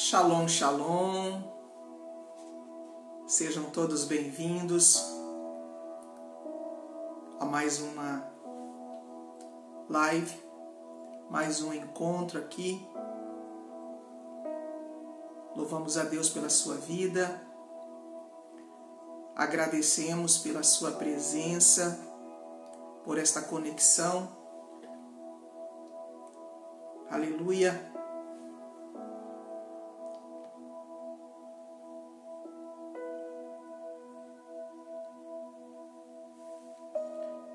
Shalom, shalom. Sejam todos bem-vindos a mais uma live, mais um encontro aqui. Louvamos a Deus pela sua vida, agradecemos pela sua presença, por esta conexão. Aleluia.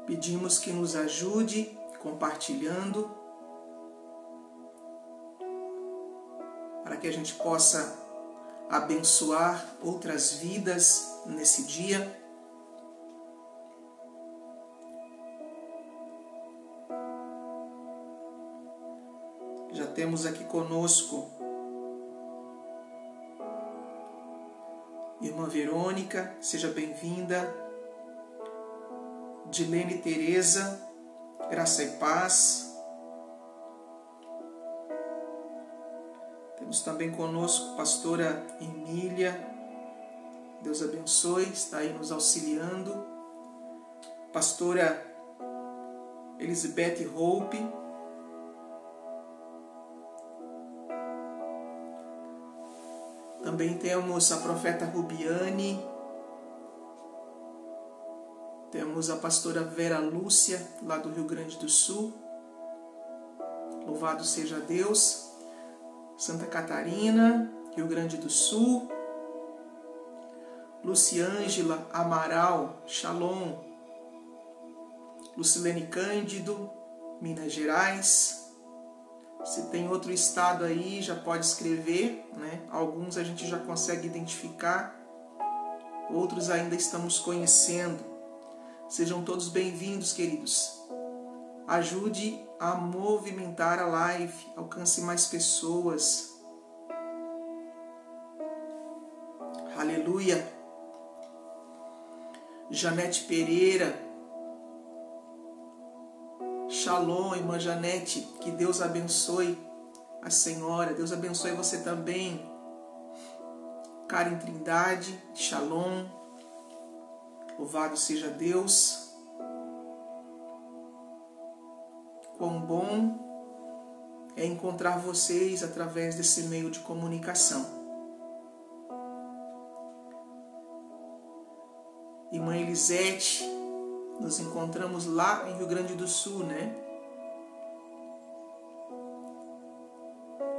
Pedimos que nos ajude compartilhando, para que a gente possa abençoar outras vidas nesse dia. Já temos aqui conosco Irmã Verônica, seja bem-vinda. Dilene Tereza, graça e paz. Temos também conosco pastora Emília, Deus abençoe, está aí nos auxiliando. Pastora Elizabeth Hope. Também temos a profeta Rubiane. Temos a pastora Vera Lúcia, lá do Rio Grande do Sul. Louvado seja Deus. Santa Catarina, Rio Grande do Sul. Luciângela Amaral, Shalom. Lucilene Cândido, Minas Gerais. Se tem outro estado aí, já pode escrever, né? Alguns a gente já consegue identificar, outros ainda estamos conhecendo. Sejam todos bem-vindos, queridos. Ajude a movimentar a live, alcance mais pessoas. Aleluia. Janete Pereira. Shalom, irmã Janete. Que Deus abençoe a senhora. Deus abençoe você também. Karen Trindade. Shalom. Louvado seja Deus. Quão bom é encontrar vocês através desse meio de comunicação. Irmã Elisete, nos encontramos lá em Rio Grande do Sul, né?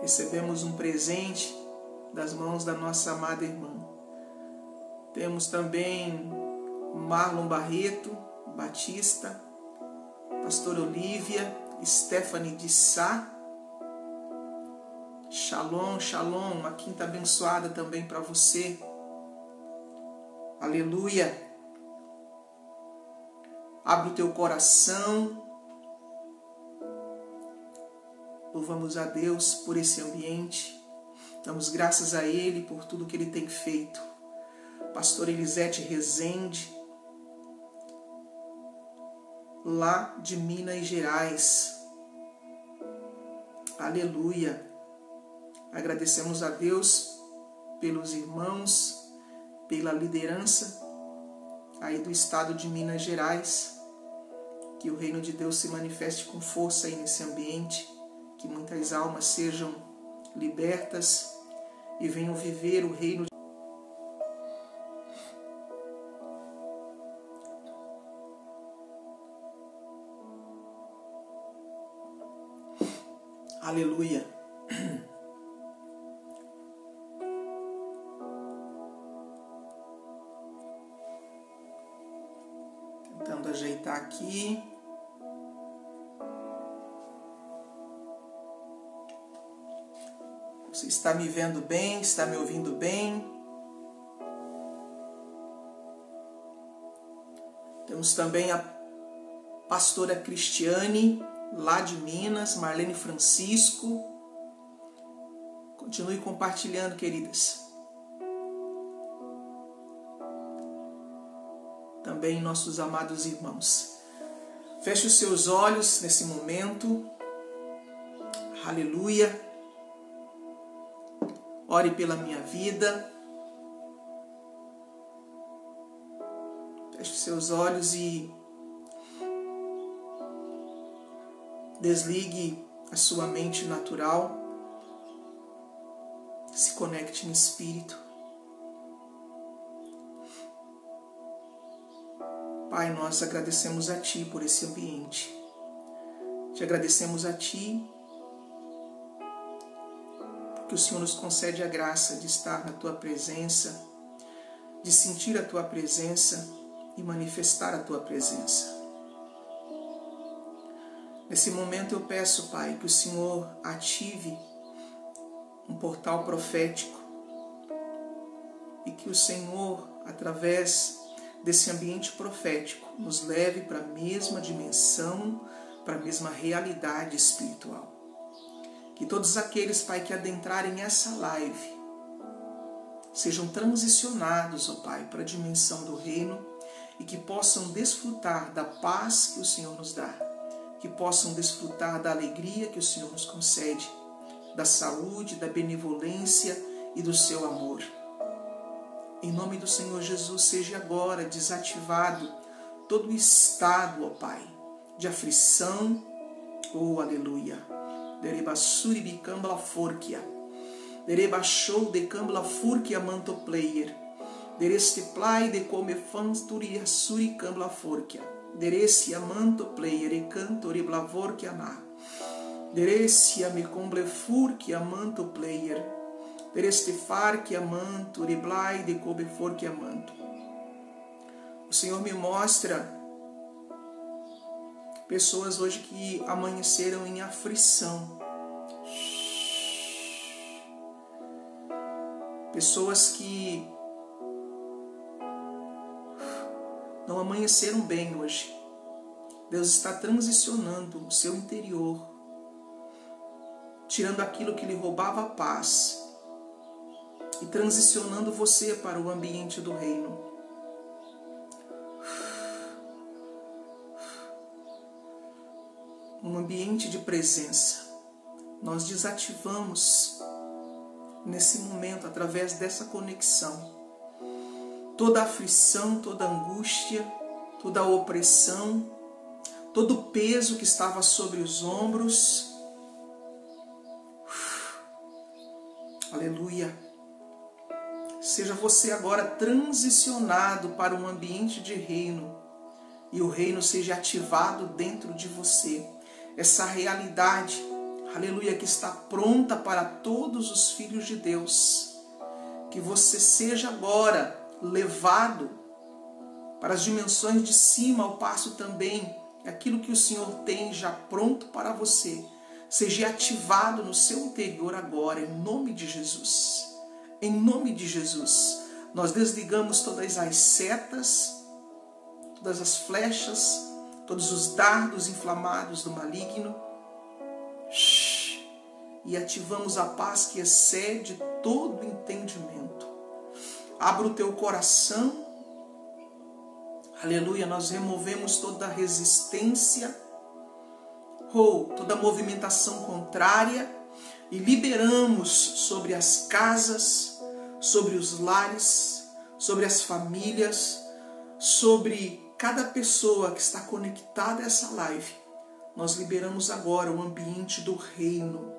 Recebemos um presente das mãos da nossa amada irmã. Temos também Marlon Barreto, Batista, pastora Olívia, Stephanie de Sá. Shalom, shalom, uma quinta abençoada também para você. Aleluia. Abre o teu coração. Louvamos a Deus por esse ambiente. Damos graças a Ele por tudo que Ele tem feito. Pastora Elisete Rezende, lá de Minas Gerais. Aleluia. Agradecemos a Deus pelos irmãos, pela liderança aí do estado de Minas Gerais. Que o reino de Deus se manifeste com força aí nesse ambiente, que muitas almas sejam libertas e venham viver o reino de Aleluia. Tentando ajeitar aqui. Você está me vendo bem? Está me ouvindo bem? Temos também a pastora Cristiane, lá de Minas, Marlene Francisco. Continue compartilhando, queridas. Também nossos amados irmãos. Feche os seus olhos nesse momento. Aleluia. ore pela minha vida. Feche seus olhos e desligue a sua mente natural. Se conecte no Espírito. Pai, nós agradecemos a Ti por esse ambiente. Te agradecemos a Ti porque o Senhor nos concede a graça de estar na Tua presença, de sentir a Tua presença e manifestar a Tua presença. Nesse momento eu peço, Pai, que o Senhor ative um portal profético e que o Senhor, através desse ambiente profético, nos leve para a mesma dimensão, para a mesma realidade espiritual. Que todos aqueles, Pai, que adentrarem essa live sejam transicionados, ó Pai, para a dimensão do reino e que possam desfrutar da paz que o Senhor nos dá, que possam desfrutar da alegria que o Senhor nos concede, da saúde, da benevolência e do seu amor. Em nome do Senhor Jesus, seja agora desativado todo o estado, ó Pai, de aflição, oh aleluia. Dereba suri bicambla forquia, dereba show de cambla furquia manto player, dereste play de come fansturia suri cambla forquia, deresse manto player e canto ribla forquia na, deresse me comble furquia manto player, dereste farquia manto riblai de come forquia manto. O Senhor me mostra pessoas hoje que amanheceram em aflição. Pessoas que não amanheceram bem hoje. Deus está transicionando o seu interior, tirando aquilo que lhe roubava a paz e transicionando você para o ambiente do reino. Um ambiente de presença. Nós desativamos nesse momento, através dessa conexão, toda aflição, toda angústia, toda opressão, todo o peso que estava sobre os ombros. Aleluia. Seja você agora transicionado para um ambiente de reino e o reino seja ativado dentro de você. Essa realidade, aleluia, que está pronta para todos os filhos de Deus. Que você seja agora levado para as dimensões de cima, ao passo também aquilo que o Senhor tem já pronto para você seja ativado no seu interior agora, em nome de Jesus. Em nome de Jesus, nós desligamos todas as setas, todas as flechas, todos os dardos inflamados do maligno e ativamos a paz que excede todo entendimento. Abra o teu coração, aleluia, nós removemos toda resistência, toda movimentação contrária e liberamos sobre as casas, sobre os lares, sobre as famílias, sobre cada pessoa que está conectada a essa live. Nós liberamos agora o ambiente do reino,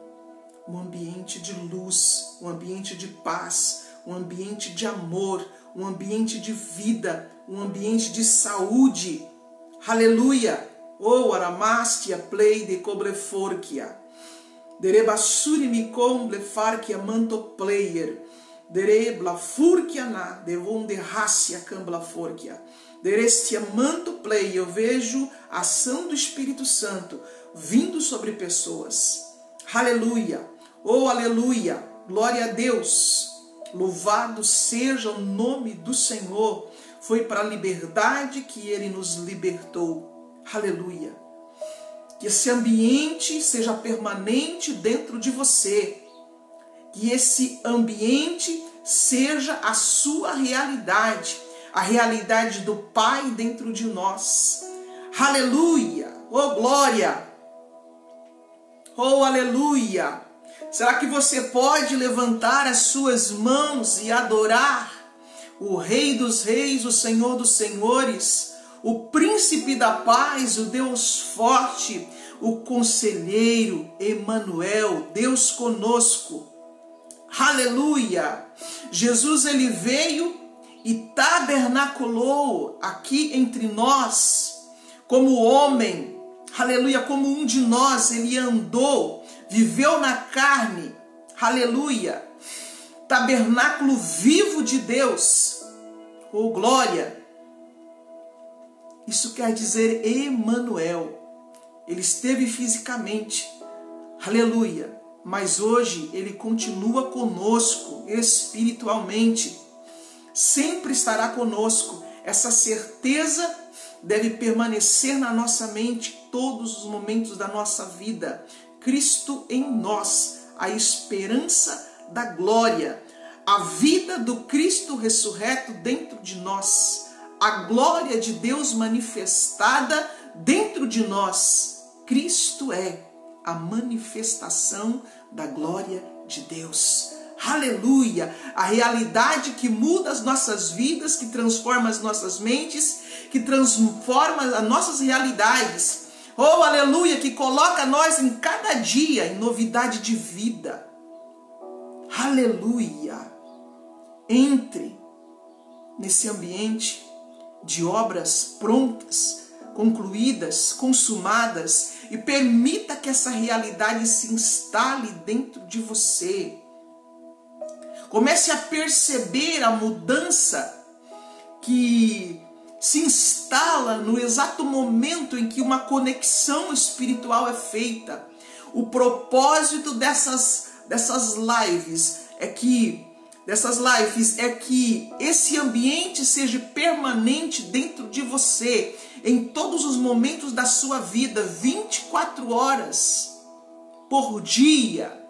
um ambiente de luz, um ambiente de paz, um ambiente de amor, um ambiente de vida, um ambiente de saúde. Aleluia! Oh, aramastia play de cobleforquia. Derebasuri mi comble farquia manto player. Derebla furquia na, devonde racia cambla forquia. Derestia manto play. Eu vejo a ação do Espírito Santo vindo sobre pessoas. Aleluia! Oh, aleluia! Glória a Deus! Louvado seja o nome do Senhor. Foi para a liberdade que Ele nos libertou. Aleluia! Que esse ambiente seja permanente dentro de você. Que esse ambiente seja a sua realidade. A realidade do Pai dentro de nós. Aleluia! Oh, glória! Oh, aleluia! Será que você pode levantar as suas mãos e adorar o Rei dos Reis, o Senhor dos Senhores, o Príncipe da Paz, o Deus forte, o Conselheiro, Emanuel, Deus conosco? Aleluia! Jesus, ele veio e tabernaculou aqui entre nós como homem. Aleluia! Como um de nós, ele andou, viveu na carne. Aleluia! Tabernáculo vivo de Deus. Oh, glória! Isso quer dizer Emanuel. Ele esteve fisicamente. Aleluia! Mas hoje ele continua conosco espiritualmente. Sempre estará conosco. Essa certeza deve permanecer na nossa mente todos os momentos da nossa vida. Cristo em nós, a esperança da glória, a vida do Cristo ressurreto dentro de nós, a glória de Deus manifestada dentro de nós. Cristo é a manifestação da glória de Deus. Aleluia! A realidade que muda as nossas vidas, que transforma as nossas mentes, que transforma as nossas realidades. Oh, aleluia! Que coloca nós em cada dia em novidade de vida. Aleluia! Entre nesse ambiente de obras prontas, concluídas, consumadas, e permita que essa realidade se instale dentro de você. Comece a perceber a mudança que se instala no exato momento em que uma conexão espiritual é feita. O propósito dessas lives é que esse ambiente seja permanente dentro de você, em todos os momentos da sua vida, 24 horas por dia,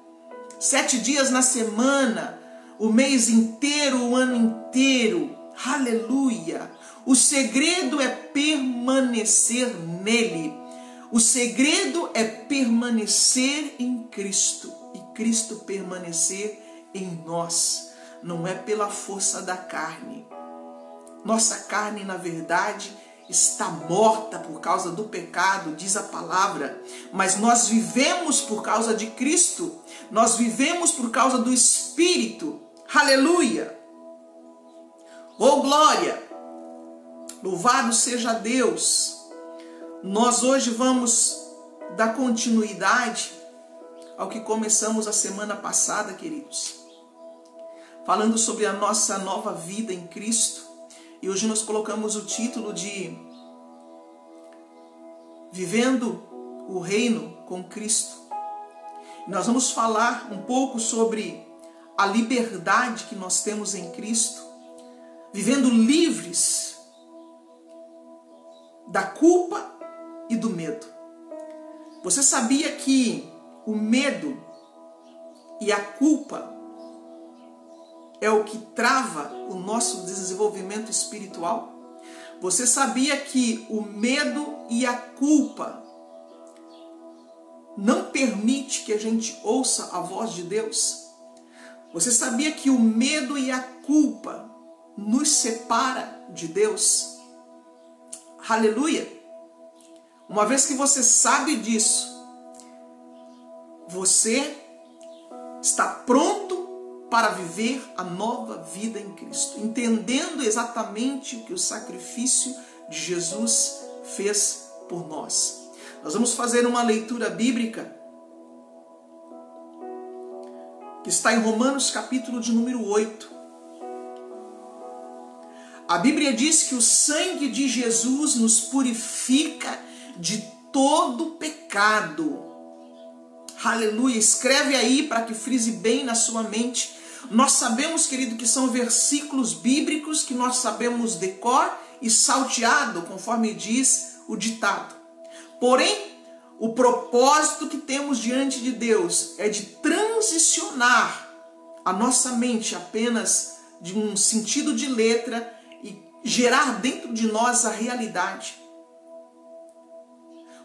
7 dias na semana, o mês inteiro, o ano inteiro. Aleluia! O segredo é permanecer nele. O segredo é permanecer em Cristo e Cristo permanecer em nós. Não é pela força da carne. Nossa carne, na verdade, está morta por causa do pecado, diz a palavra. Mas nós vivemos por causa de Cristo. Nós vivemos por causa do Espírito. Aleluia! Oh, glória! Louvado seja Deus! Nós hoje vamos dar continuidade ao que começamos a semana passada, queridos. Falando sobre a nossa nova vida em Cristo. E hoje nós colocamos o título de Vivendo o Reino com Cristo. Nós vamos falar um pouco sobre a liberdade que nós temos em Cristo, vivendo livres da culpa e do medo. Você sabia que o medo e a culpa é o que trava o nosso desenvolvimento espiritual? Você sabia que o medo e a culpa não permite que a gente ouça a voz de Deus? Você sabia que o medo e a culpa nos separa de Deus? Aleluia! Uma vez que você sabe disso, você está pronto para viver a nova vida em Cristo, entendendo exatamente o que o sacrifício de Jesus fez por nós. Nós vamos fazer uma leitura bíblica que está em Romanos capítulo de número 8. A Bíblia diz que o sangue de Jesus nos purifica de todo pecado. Aleluia! Escreve aí para que frise bem na sua mente. Nós sabemos, querido, que são versículos bíblicos que nós sabemos de cor e salteado, conforme diz o ditado. Porém, o propósito que temos diante de Deus é de transicionar a nossa mente apenas de um sentido de letra e gerar dentro de nós a realidade.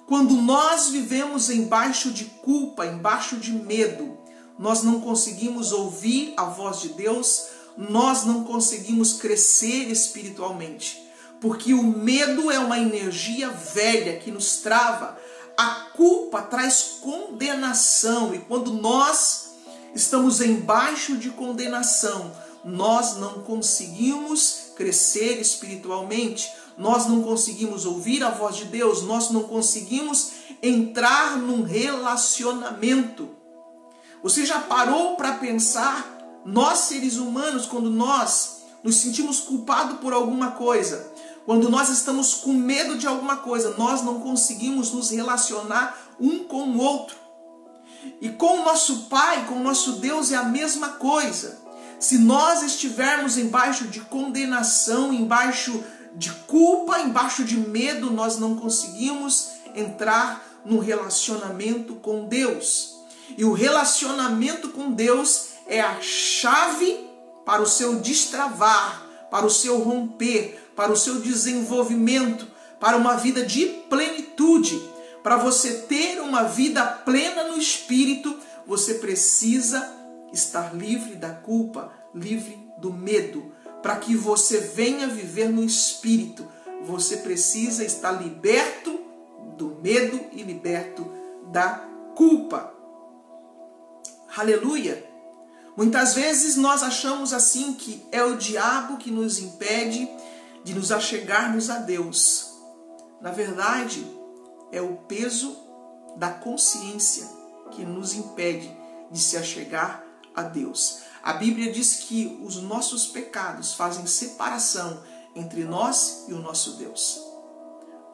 Quando nós vivemos embaixo de culpa, embaixo de medo, nós não conseguimos ouvir a voz de Deus, nós não conseguimos crescer espiritualmente. Porque o medo é uma energia velha que nos trava. A culpa traz condenação. E quando nós estamos embaixo de condenação, nós não conseguimos crescer espiritualmente. Nós não conseguimos ouvir a voz de Deus. Nós não conseguimos entrar num relacionamento. Você já parou para pensar? Nós, seres humanos, quando nós nos sentimos culpados por alguma coisa, quando nós estamos com medo de alguma coisa, nós não conseguimos nos relacionar um com o outro. E com o nosso Pai, com o nosso Deus é a mesma coisa. Se nós estivermos embaixo de condenação, embaixo de culpa, embaixo de medo, nós não conseguimos entrar no relacionamento com Deus. E o relacionamento com Deus é a chave para o seu destravar, para o seu romper, para o seu desenvolvimento, para uma vida de plenitude. Para você ter uma vida plena no Espírito, você precisa estar livre da culpa, livre do medo. Para que você venha viver no Espírito, você precisa estar liberto do medo e liberto da culpa. Aleluia! Muitas vezes nós achamos assim que é o diabo que nos impede de nos achegarmos a Deus. Na verdade, é o peso da consciência que nos impede de se achegar a Deus. A Bíblia diz que os nossos pecados fazem separação entre nós e o nosso Deus.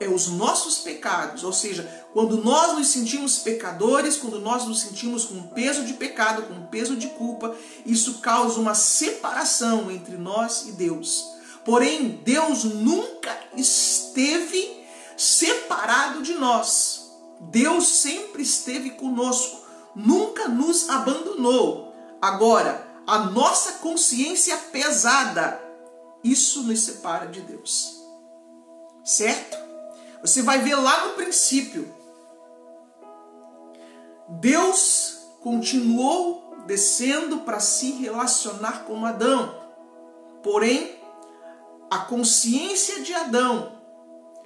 É os nossos pecados, ou seja, quando nós nos sentimos pecadores, quando nós nos sentimos com peso de pecado, com peso de culpa, isso causa uma separação entre nós e Deus. Porém, Deus nunca esteve separado de nós. Deus sempre esteve conosco, nunca nos abandonou. Agora, a nossa consciência pesada, isso nos separa de Deus. Certo? Você vai ver lá no princípio. Deus continuou descendo para se relacionar com Adão. Porém, a consciência de Adão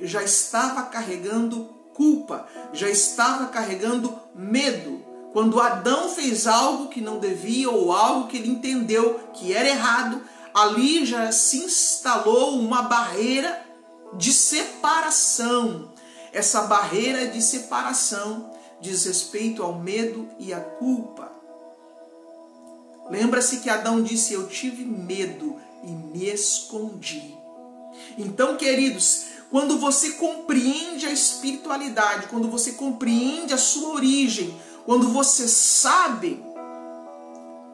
já estava carregando culpa, já estava carregando medo. Quando Adão fez algo que não devia ou algo que ele entendeu que era errado, ali já se instalou uma barreira de separação. Essa barreira de separação diz respeito ao medo e à culpa. Lembra-se que Adão disse: eu tive medo e me escondi. Então, queridos, quando você compreende a espiritualidade, quando você compreende a sua origem, quando você sabe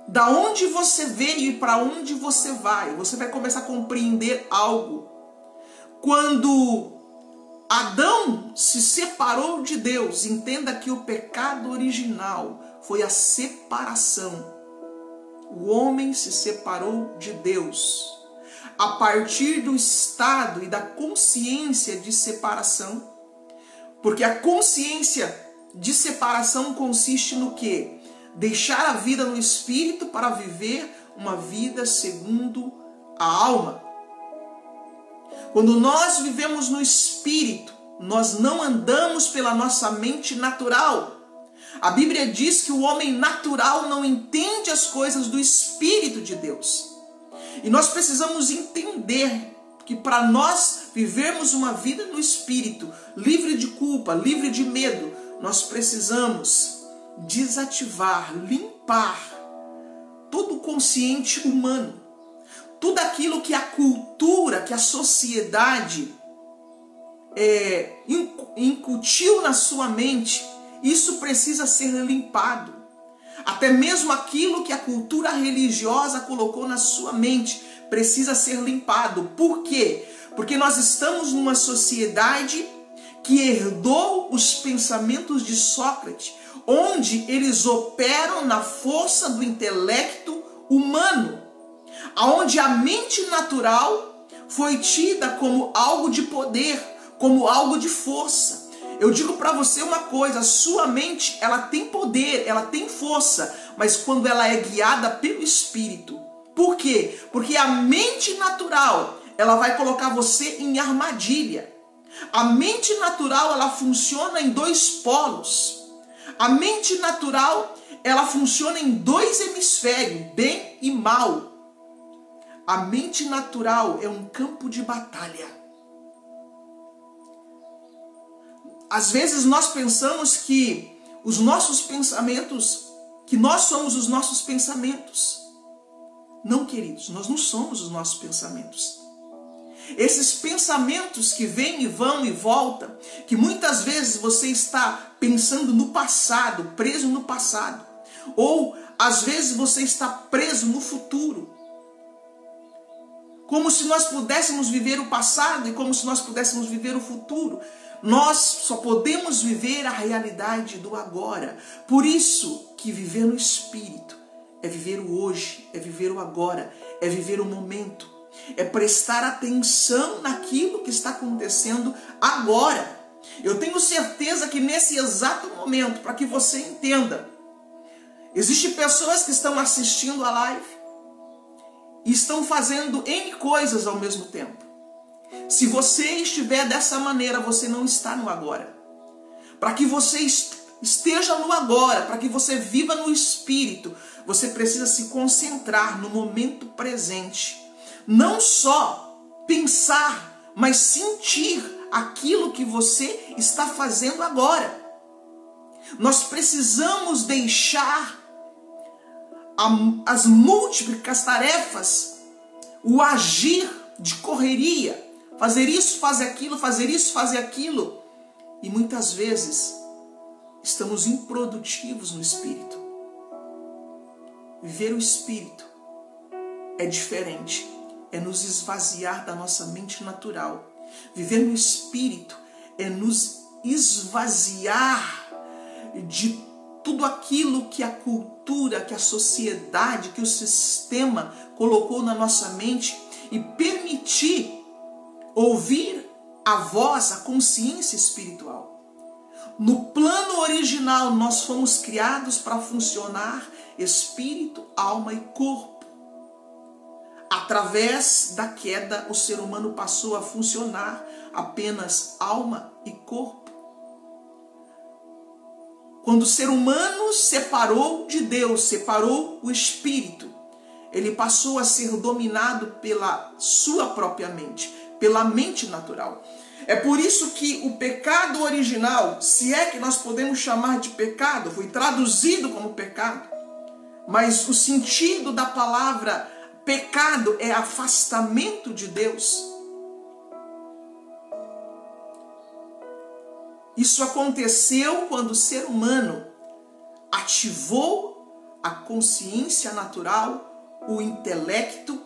da onde você veio e para onde você vai começar a compreender algo. Quando Adão se separou de Deus, entenda que o pecado original foi a separação. O homem se separou de Deus. A partir do estado e da consciência de separação, porque a consciência de separação consiste no quê? Deixar a vida no espírito para viver uma vida segundo a alma. Quando nós vivemos no espírito, nós não andamos pela nossa mente natural. A Bíblia diz que o homem natural não entende as coisas do Espírito de Deus. E nós precisamos entender que para nós vivermos uma vida no Espírito, livre de culpa, livre de medo, nós precisamos desativar, limpar todo o consciente humano. Tudo aquilo que a cultura, que a sociedade incutiu na sua mente, isso precisa ser limpado. Até mesmo aquilo que a cultura religiosa colocou na sua mente precisa ser limpado. Por quê? Porque nós estamos numa sociedade que herdou os pensamentos de Sócrates, onde eles operam na força do intelecto humano, onde a mente natural foi tida como algo de poder, como algo de força. Eu digo para você uma coisa, a sua mente, ela tem poder, ela tem força, mas quando ela é guiada pelo Espírito. Por quê? Porque a mente natural, ela vai colocar você em armadilha. A mente natural, ela funciona em dois polos. A mente natural, ela funciona em dois hemisférios, bem e mal. A mente natural é um campo de batalha. Às vezes nós pensamos que os nossos pensamentos, que nós somos os nossos pensamentos. Não, queridos, nós não somos os nossos pensamentos. Esses pensamentos que vêm e vão e voltam, que muitas vezes você está pensando no passado, preso no passado, ou às vezes você está preso no futuro. Como se nós pudéssemos viver o passado e como se nós pudéssemos viver o futuro. Nós só podemos viver a realidade do agora. Por isso que viver no Espírito é viver o hoje, é viver o agora, é viver o momento. É prestar atenção naquilo que está acontecendo agora. Eu tenho certeza que nesse exato momento, para que você entenda, existem pessoas que estão assistindo a live e estão fazendo N coisas ao mesmo tempo. Se você estiver dessa maneira, você não está no agora. Para que você esteja no agora, para que você viva no Espírito, você precisa se concentrar no momento presente. Não só pensar, mas sentir aquilo que você está fazendo agora. Nós precisamos deixar as múltiplas tarefas, o agir de correria, fazer isso, fazer aquilo, fazer isso, fazer aquilo. E muitas vezes estamos improdutivos no Espírito. Viver o Espírito é diferente. É nos esvaziar da nossa mente natural. Viver no Espírito é nos esvaziar de tudo aquilo que a cultura, que a sociedade, que o sistema colocou na nossa mente e permitir ouvir a voz, a consciência espiritual. No plano original, nós fomos criados para funcionar espírito, alma e corpo. Através da queda, o ser humano passou a funcionar apenas alma e corpo. Quando o ser humano separou de Deus, separou o espírito, ele passou a ser dominado pela sua própria mente, pela mente natural. É por isso que o pecado original, se é que nós podemos chamar de pecado, foi traduzido como pecado, mas o sentido da palavra pecado é afastamento de Deus. Isso aconteceu quando o ser humano ativou a consciência natural, o intelecto,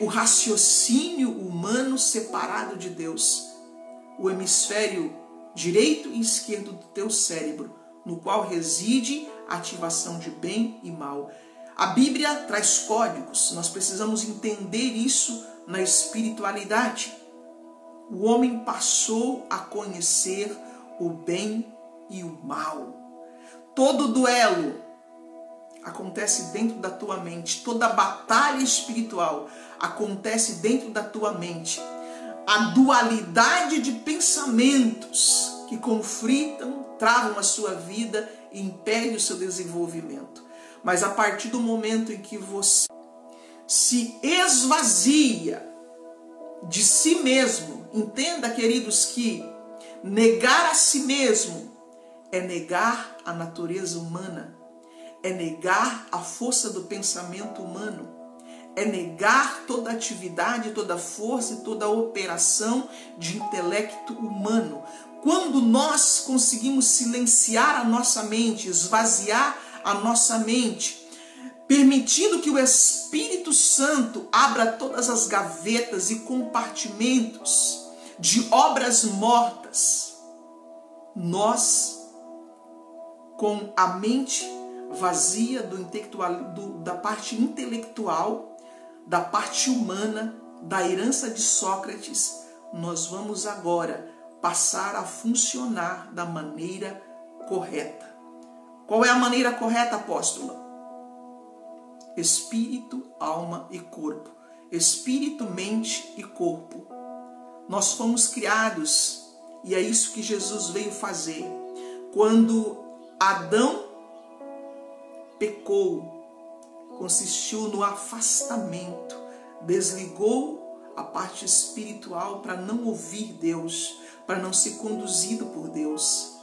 o raciocínio humano separado de Deus. O hemisfério direito e esquerdo do teu cérebro, no qual reside a ativação de bem e mal. A Bíblia traz códigos, nós precisamos entender isso na espiritualidade. O homem passou a conhecer o bem e o mal. Todo duelo acontece dentro da tua mente, toda batalha espiritual acontece dentro da tua mente. A dualidade de pensamentos que conflitam, travam a sua vida e impedem o seu desenvolvimento. Mas a partir do momento em que você se esvazia de si mesmo, entenda, queridos, que negar a si mesmo é negar a natureza humana, é negar a força do pensamento humano, é negar toda atividade, toda força e toda operação de intelecto humano. Quando nós conseguimos silenciar a nossa mente, esvaziar a nossa mente, permitindo que o Espírito Santo abra todas as gavetas e compartimentos de obras mortas, nós, com a mente vazia da parte intelectual, da parte humana, da herança de Sócrates, nós vamos agora passar a funcionar da maneira correta. Qual é a maneira correta, apóstola? Espírito, alma e corpo. Espírito, mente e corpo. Nós fomos criados, e é isso que Jesus veio fazer. Quando Adão pecou, consistiu no afastamento, desligou a parte espiritual para não ouvir Deus, para não ser conduzido por Deus.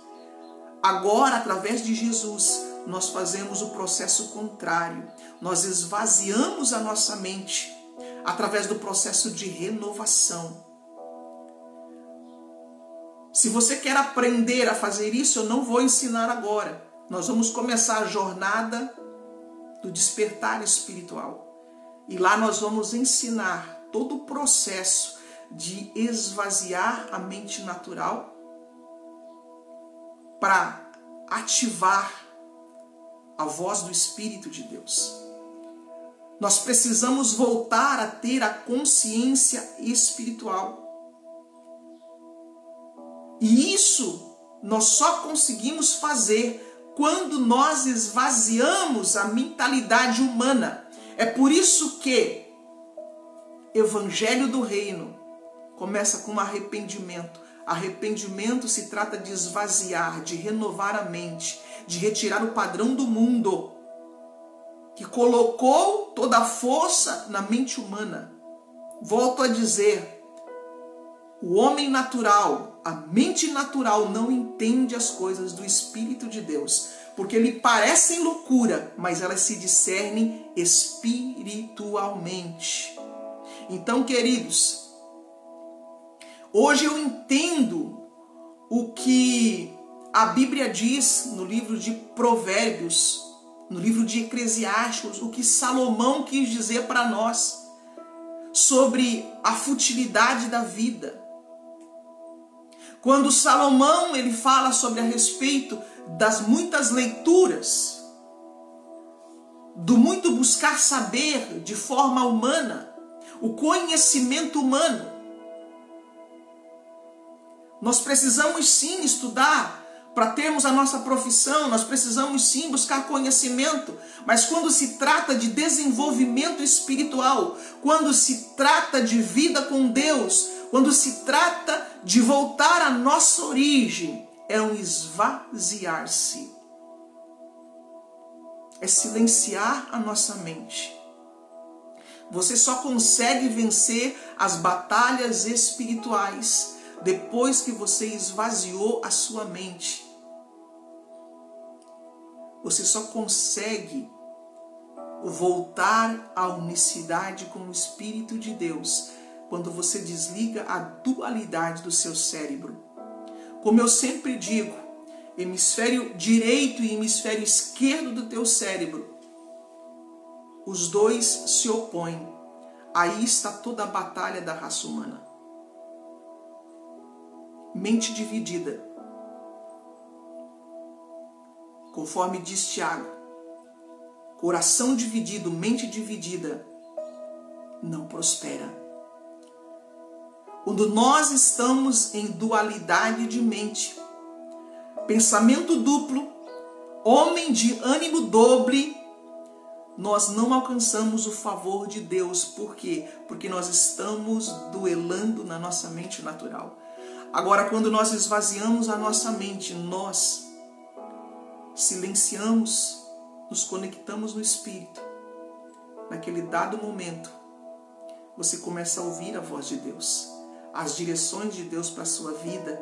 Agora, através de Jesus, nós fazemos o processo contrário. Nós esvaziamos a nossa mente através do processo de renovação. Se você quer aprender a fazer isso, eu não vou ensinar agora. Nós vamos começar a jornada do despertar espiritual. E lá nós vamos ensinar todo o processo de esvaziar a mente natural para ativar a voz do Espírito de Deus. Nós precisamos voltar a ter a consciência espiritual. E isso nós só conseguimos fazer quando nós esvaziamos a mentalidade humana. É por isso que Evangelho do Reino começa com arrependimento. Arrependimento se trata de esvaziar, de renovar a mente, de retirar o padrão do mundo que colocou toda a força na mente humana. Volto a dizer, o homem natural, a mente natural não entende as coisas do Espírito de Deus, porque lhe parecem loucura, mas elas se discernem espiritualmente. Então, queridos, hoje eu entendo o que a Bíblia diz no livro de Provérbios, no livro de Eclesiastes, o que Salomão quis dizer para nós sobre a futilidade da vida. Quando Salomão ele fala sobre a respeito das muitas leituras, do muito buscar saber de forma humana, o conhecimento humano. Nós precisamos sim estudar para termos a nossa profissão, nós precisamos sim buscar conhecimento, mas quando se trata de desenvolvimento espiritual, quando se trata de vida com Deus, quando se trata de voltar à nossa origem, é um esvaziar-se. É silenciar a nossa mente. Você só consegue vencer as batalhas espirituais depois que você esvaziou a sua mente. Você só consegue voltar à unicidade com o Espírito de Deus quando você desliga a dualidade do seu cérebro. Como eu sempre digo, hemisfério direito e hemisfério esquerdo do teu cérebro, os dois se opõem. Aí está toda a batalha da raça humana. Mente dividida. Conforme diz Tiago, coração dividido, mente dividida, não prospera. Quando nós estamos em dualidade de mente, pensamento duplo, homem de ânimo doble, nós não alcançamos o favor de Deus. Por quê? Porque nós estamos duelando na nossa mente natural. Agora, quando nós esvaziamos a nossa mente, nós silenciamos, nos conectamos no Espírito. Naquele dado momento, você começa a ouvir a voz de Deus, as direções de Deus para a sua vida.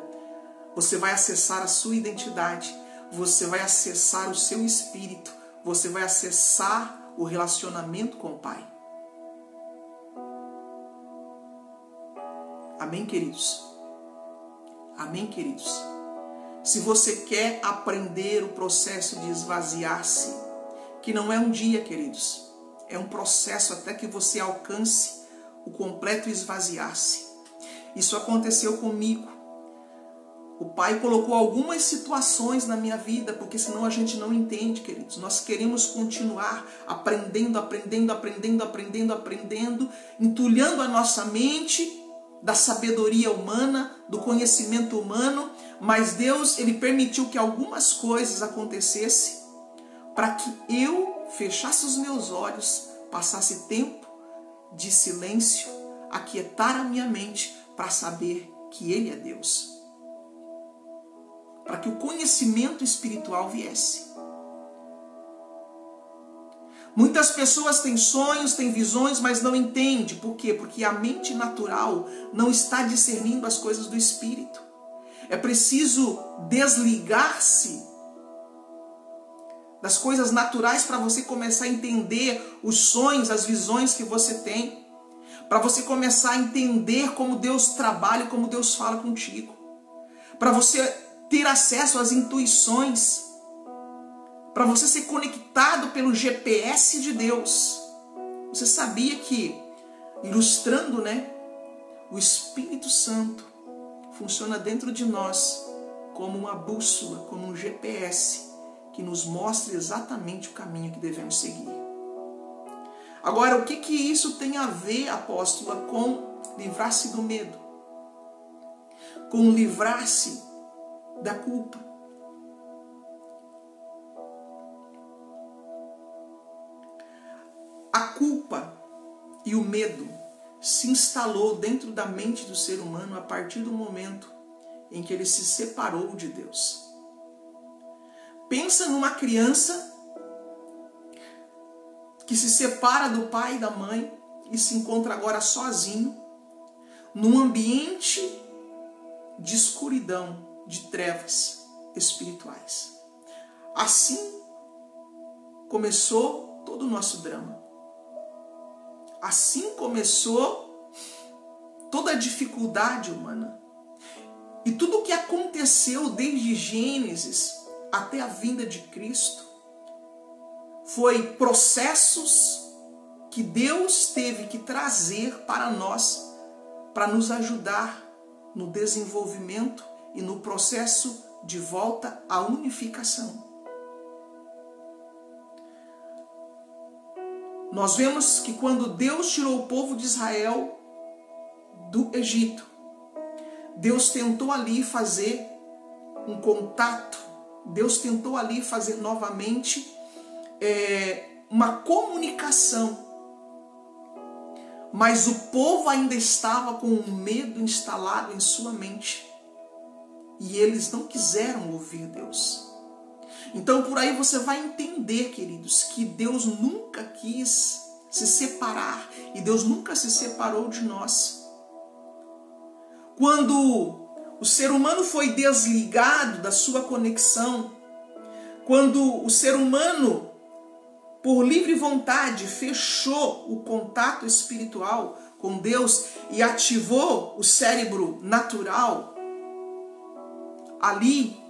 Você vai acessar a sua identidade, você vai acessar o seu espírito, você vai acessar o relacionamento com o Pai. Amém, queridos? Amém, queridos? Se você quer aprender o processo de esvaziar-se, que não é um dia, queridos, é um processo até que você alcance o completo esvaziar-se. Isso aconteceu comigo. O Pai colocou algumas situações na minha vida, porque senão a gente não entende, queridos. Nós queremos continuar aprendendo, entulhando a nossa mente da sabedoria humana, do conhecimento humano, mas Deus, ele permitiu que algumas coisas acontecessem para que eu fechasse os meus olhos, passasse tempo de silêncio, aquietar a minha mente para saber que Ele é Deus. Para que o conhecimento espiritual viesse. Muitas pessoas têm sonhos, têm visões, mas não entendem. Por quê? Porque a mente natural não está discernindo as coisas do Espírito. É preciso desligar-se das coisas naturais para você começar a entender os sonhos, as visões que você tem. Para você começar a entender como Deus trabalha, como Deus fala contigo. Para você ter acesso às intuições. Para você ser conectado pelo GPS de Deus. Você sabia que, ilustrando, né, o Espírito Santo funciona dentro de nós como uma bússola, como um GPS, que nos mostra exatamente o caminho que devemos seguir. Agora, o que isso tem a ver, apóstola, com livrar-se do medo? Com livrar-se da culpa? A culpa e o medo se instalou dentro da mente do ser humano a partir do momento em que ele se separou de Deus. Pensa numa criança que se separa do pai e da mãe e se encontra agora sozinho num ambiente de escuridão, de trevas espirituais. Assim começou todo o nosso drama. Assim começou toda a dificuldade humana. E tudo o que aconteceu desde Gênesis até a vinda de Cristo foi processos que Deus teve que trazer para nós, para nos ajudar no desenvolvimento e no processo de volta à unificação. Nós vemos que quando Deus tirou o povo de Israel do Egito, Deus tentou ali fazer um contato, Deus tentou ali fazer novamente uma comunicação. Mas o povo ainda estava com um medo instalado em sua mente. E eles não quiseram ouvir Deus. Então por aí você vai entender, queridos, que Deus nunca quis se separar. E Deus nunca se separou de nós. Quando o ser humano foi desligado da sua conexão, quando o ser humano, por livre vontade, fechou o contato espiritual com Deus e ativou o cérebro natural, ali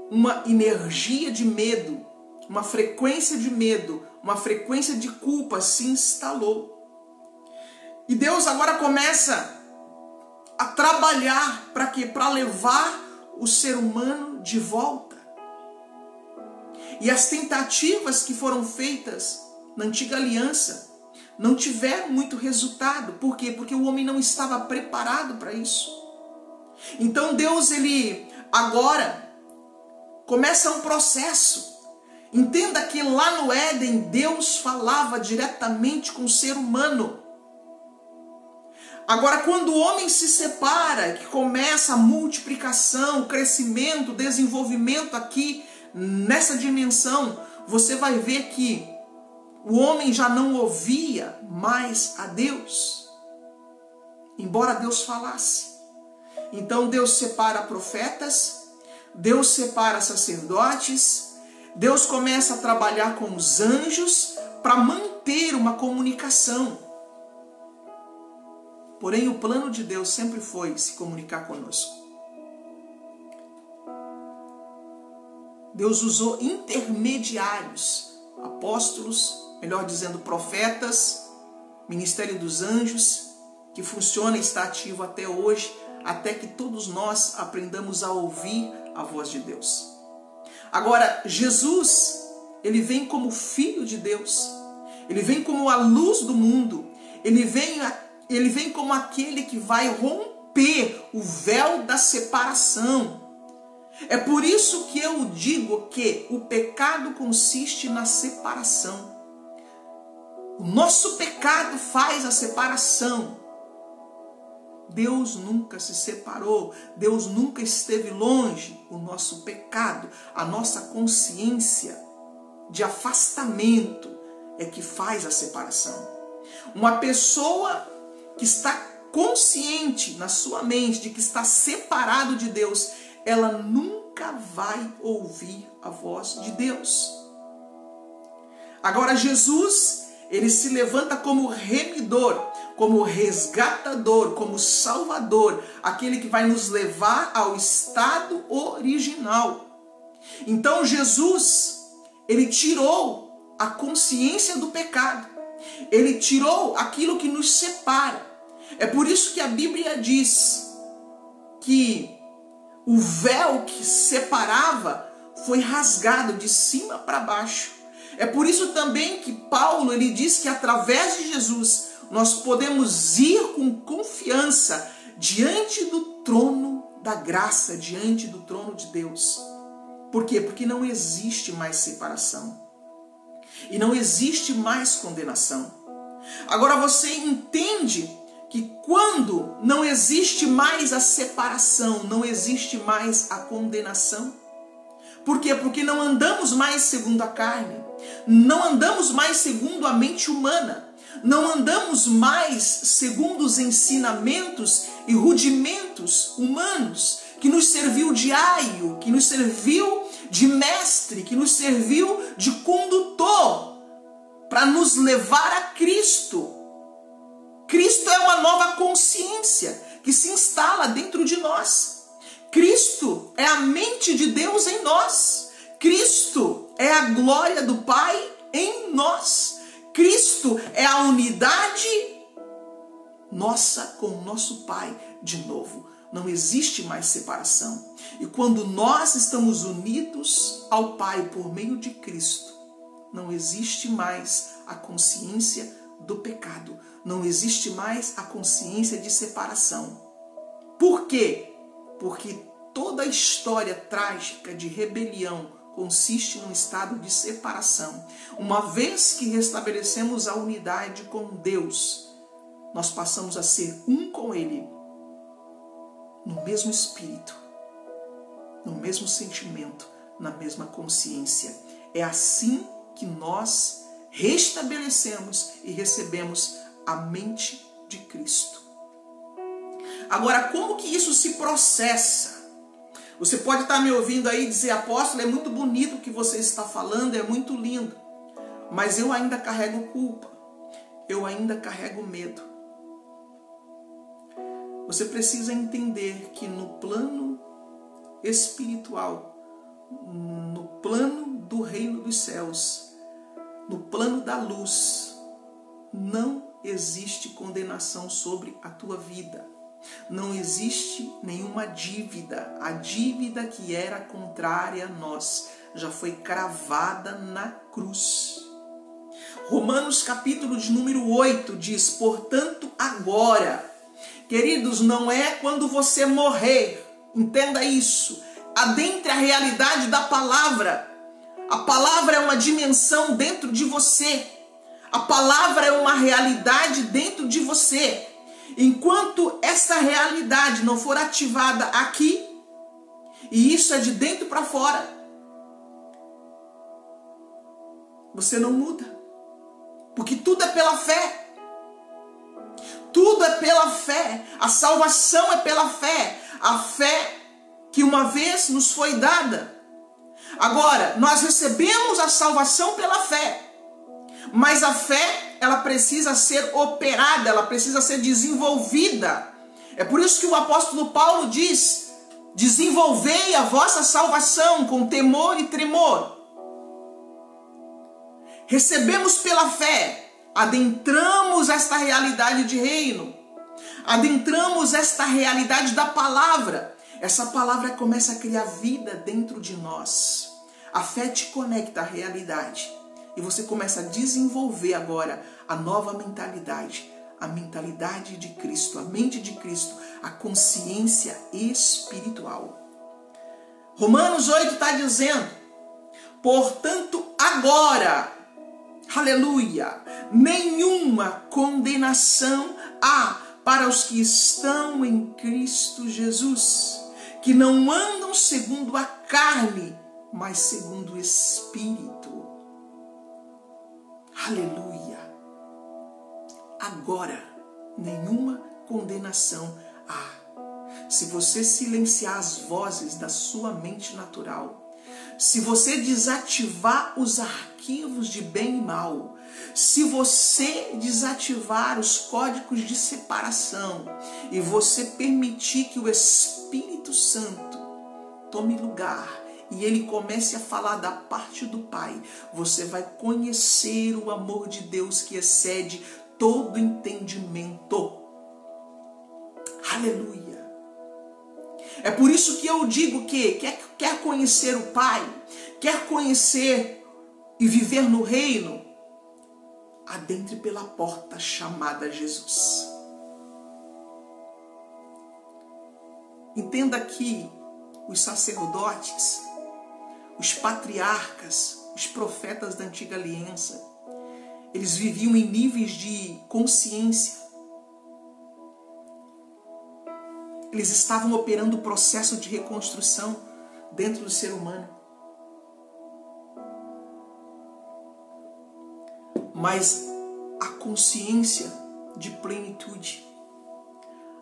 uma energia de medo, uma frequência de medo, uma frequência de culpa se instalou. E Deus agora começa a trabalhar para quê? Para levar o ser humano de volta. E as tentativas que foram feitas na antiga aliança não tiveram muito resultado. Por quê? Porque o homem não estava preparado para isso. Então Deus, ele agora começa um processo. Entenda que lá no Éden, Deus falava diretamente com o ser humano. Agora, quando o homem se separa, que começa a multiplicação, o crescimento, o desenvolvimento aqui nessa dimensão, você vai ver que o homem já não ouvia mais a Deus, embora Deus falasse. Então Deus separa profetas, Deus separa sacerdotes, Deus começa a trabalhar com os anjos para manter uma comunicação. Porém, o plano de Deus sempre foi se comunicar conosco. Deus usou intermediários, apóstolos, melhor dizendo, profetas, ministério dos anjos, que funciona e está ativo até hoje, até que todos nós aprendamos a ouvir a voz de Deus. Agora, Jesus, ele vem como Filho de Deus, ele vem como a luz do mundo, ele vem ele vem como aquele que vai romper o véu da separação. É por isso que eu digo que o pecado consiste na separação. O nosso pecado faz a separação. Deus nunca se separou, Deus nunca esteve longe. O nosso pecado, a nossa consciência de afastamento é que faz a separação. Uma pessoa que está consciente na sua mente de que está separado de Deus, ela nunca vai ouvir a voz de Deus. Agora Jesus, ele se levanta como remidor, como resgatador, como salvador, aquele que vai nos levar ao estado original. Então Jesus, ele tirou a consciência do pecado, ele tirou aquilo que nos separa. É por isso que a Bíblia diz que o véu que separava foi rasgado de cima para baixo. É por isso também que Paulo, ele diz que através de Jesus nós podemos ir com confiança diante do trono da graça, diante do trono de Deus. Por quê? Porque não existe mais separação. E não existe mais condenação. Agora você entende que quando não existe mais a separação, não existe mais a condenação. Por quê? Porque não andamos mais segundo a carne, não andamos mais segundo a mente humana, não andamos mais segundo os ensinamentos e rudimentos humanos, que nos serviu de aio, que nos serviu de mestre, que nos serviu de condutor para nos levar a Cristo. Cristo é uma nova consciência que se instala dentro de nós. Cristo é a mente de Deus em nós. Cristo é a glória do Pai em nós. Cristo é a unidade nossa com o nosso Pai de novo. Não existe mais separação. E quando nós estamos unidos ao Pai por meio de Cristo, não existe mais a consciência do pecado. Não existe mais a consciência de separação. Por quê? Porque toda a história trágica de rebelião consiste num estado de separação. Uma vez que restabelecemos a unidade com Deus, nós passamos a ser um com Ele, no mesmo espírito, no mesmo sentimento, na mesma consciência. É assim que nós restabelecemos e recebemos a mente de Cristo. Agora, como que isso se processa? Você pode estar me ouvindo aí dizer: apóstolo, é muito bonito o que você está falando, é muito lindo, mas eu ainda carrego culpa, eu ainda carrego medo. Você precisa entender que no plano espiritual, no plano do reino dos céus, no plano da luz, não existe condenação sobre a tua vida. Não existe nenhuma dívida. A dívida que era contrária a nós já foi cravada na cruz. Romanos capítulo de número 8 diz: portanto agora, queridos, não é quando você morrer, entenda isso, adentre a realidade da palavra. A palavra é uma dimensão dentro de você. A palavra é uma realidade dentro de você. Enquanto essa realidade não for ativada aqui, e isso é de dentro para fora, você não muda. Porque tudo é pela fé. Tudo é pela fé. A salvação é pela fé. A fé que uma vez nos foi dada. Agora, nós recebemos a salvação pela fé. Mas a fé, ela precisa ser operada, ela precisa ser desenvolvida. É por isso que o apóstolo Paulo diz: desenvolvei a vossa salvação com temor e tremor. Recebemos pela fé, adentramos esta realidade de reino, adentramos esta realidade da palavra. Essa palavra começa a criar vida dentro de nós. A fé te conecta à realidade. E você começa a desenvolver agora a nova mentalidade, a mentalidade de Cristo, a mente de Cristo, a consciência espiritual. Romanos 8 está dizendo: portanto, agora, aleluia, nenhuma condenação há para os que estão em Cristo Jesus, que não andam segundo a carne, mas segundo o Espírito. Aleluia. Agora, nenhuma condenação há. Se você silenciar as vozes da sua mente natural, se você desativar os arquivos de bem e mal, se você desativar os códigos de separação e você permitir que o Espírito Santo tome lugar e ele comece a falar da parte do Pai, você vai conhecer o amor de Deus que excede todo entendimento. Aleluia. É por isso que eu digo que quer conhecer o Pai, quer conhecer e viver no reino, adentre pela porta chamada Jesus. Entenda que os sacerdotes, os patriarcas, os profetas da antiga aliança, eles viviam em níveis de consciência. Eles estavam operando o processo de reconstrução dentro do ser humano. Mas a consciência de plenitude,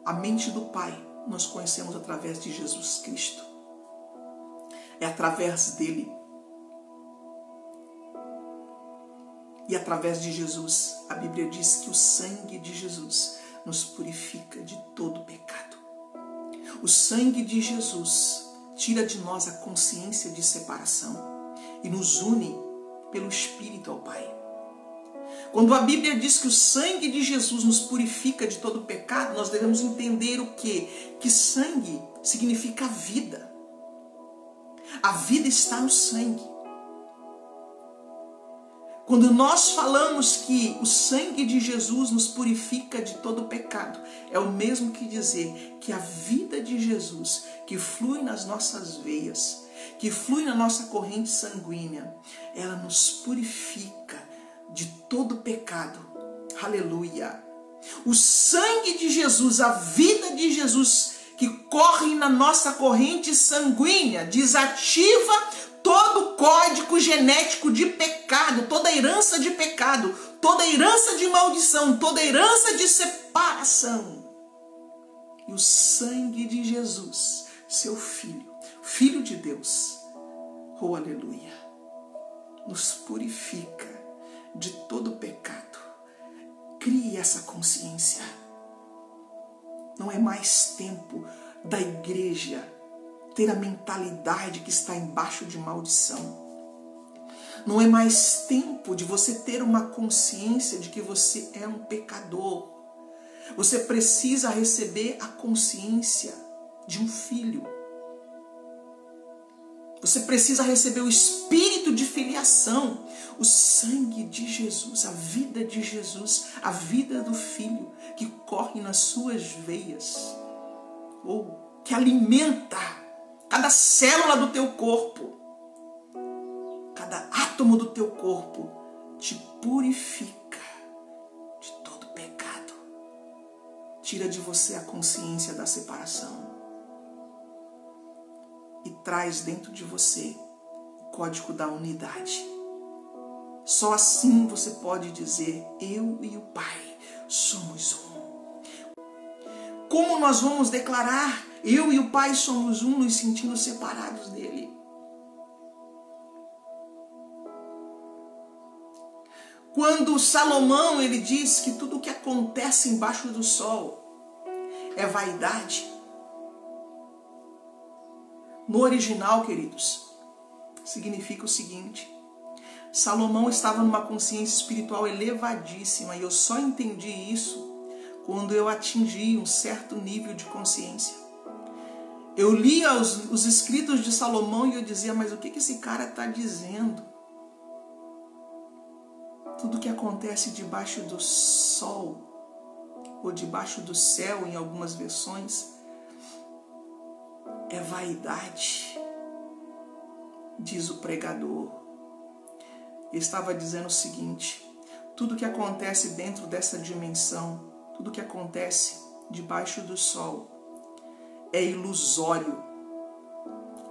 a mente do Pai, nós conhecemos através de Jesus Cristo. É através dele. E através de Jesus, a Bíblia diz que o sangue de Jesus nos purifica de todo pecado. O sangue de Jesus tira de nós a consciência de separação e nos une pelo Espírito ao Pai. Quando a Bíblia diz que o sangue de Jesus nos purifica de todo pecado, nós devemos entender o quê? Que sangue significa vida. A vida está no sangue. Quando nós falamos que o sangue de Jesus nos purifica de todo pecado, é o mesmo que dizer que a vida de Jesus, que flui nas nossas veias, que flui na nossa corrente sanguínea, ela nos purifica de todo pecado. Aleluia! O sangue de Jesus, a vida de Jesus, que corre na nossa corrente sanguínea, desativa todo o código genético de pecado, toda herança de pecado, toda herança de maldição, toda herança de separação. E o sangue de Jesus, seu Filho, Filho de Deus, oh aleluia, nos purifica de todo pecado. Crie essa consciência. Não é mais tempo da igreja ter a mentalidade que está embaixo de maldição. Não é mais tempo de você ter uma consciência de que você é um pecador. Você precisa receber a consciência de um filho. Você precisa receber o espírito de filiação, o sangue de Jesus, a vida de Jesus, a vida do Filho que corre nas suas veias, ou que alimenta cada célula do teu corpo, cada átomo do teu corpo, te purifica de todo pecado. Tira de você a consciência da separação e traz dentro de você o código da unidade. Só assim você pode dizer: eu e o Pai somos um. Como nós vamos declarar eu e o Pai somos um, nos sentindo separados dele? Quando Salomão ele diz que tudo o que acontece embaixo do sol é vaidade, no original, queridos, significa o seguinte: Salomão estava numa consciência espiritual elevadíssima, e eu só entendi isso quando eu atingi um certo nível de consciência. Eu lia os escritos de Salomão e eu dizia: mas o que esse cara está dizendo? Tudo que acontece debaixo do sol ou debaixo do céu em algumas versões, é vaidade, diz o pregador. Ele estava dizendo o seguinte: tudo que acontece dentro dessa dimensão, tudo que acontece debaixo do sol, é ilusório,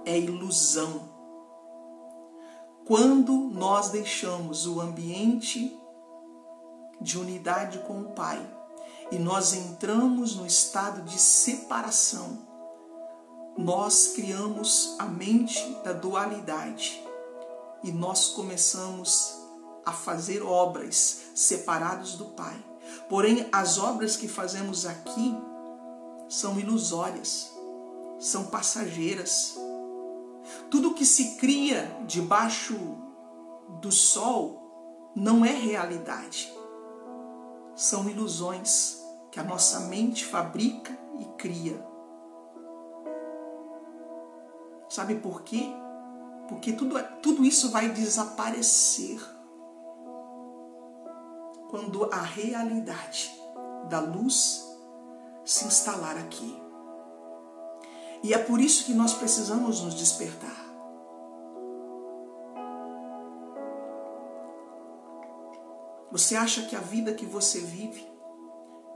é ilusão. Quando nós deixamos o ambiente de unidade com o Pai e nós entramos no estado de separação, nós criamos a mente da dualidade e nós começamos a fazer obras separados do Pai. Porém, as obras que fazemos aqui são ilusórias, são passageiras. Tudo que se cria debaixo do sol não é realidade. São ilusões que a nossa mente fabrica e cria. Sabe por quê? Porque tudo isso vai desaparecer quando a realidade da luz se instalar aqui. E é por isso que nós precisamos nos despertar. Você acha que a vida que você vive,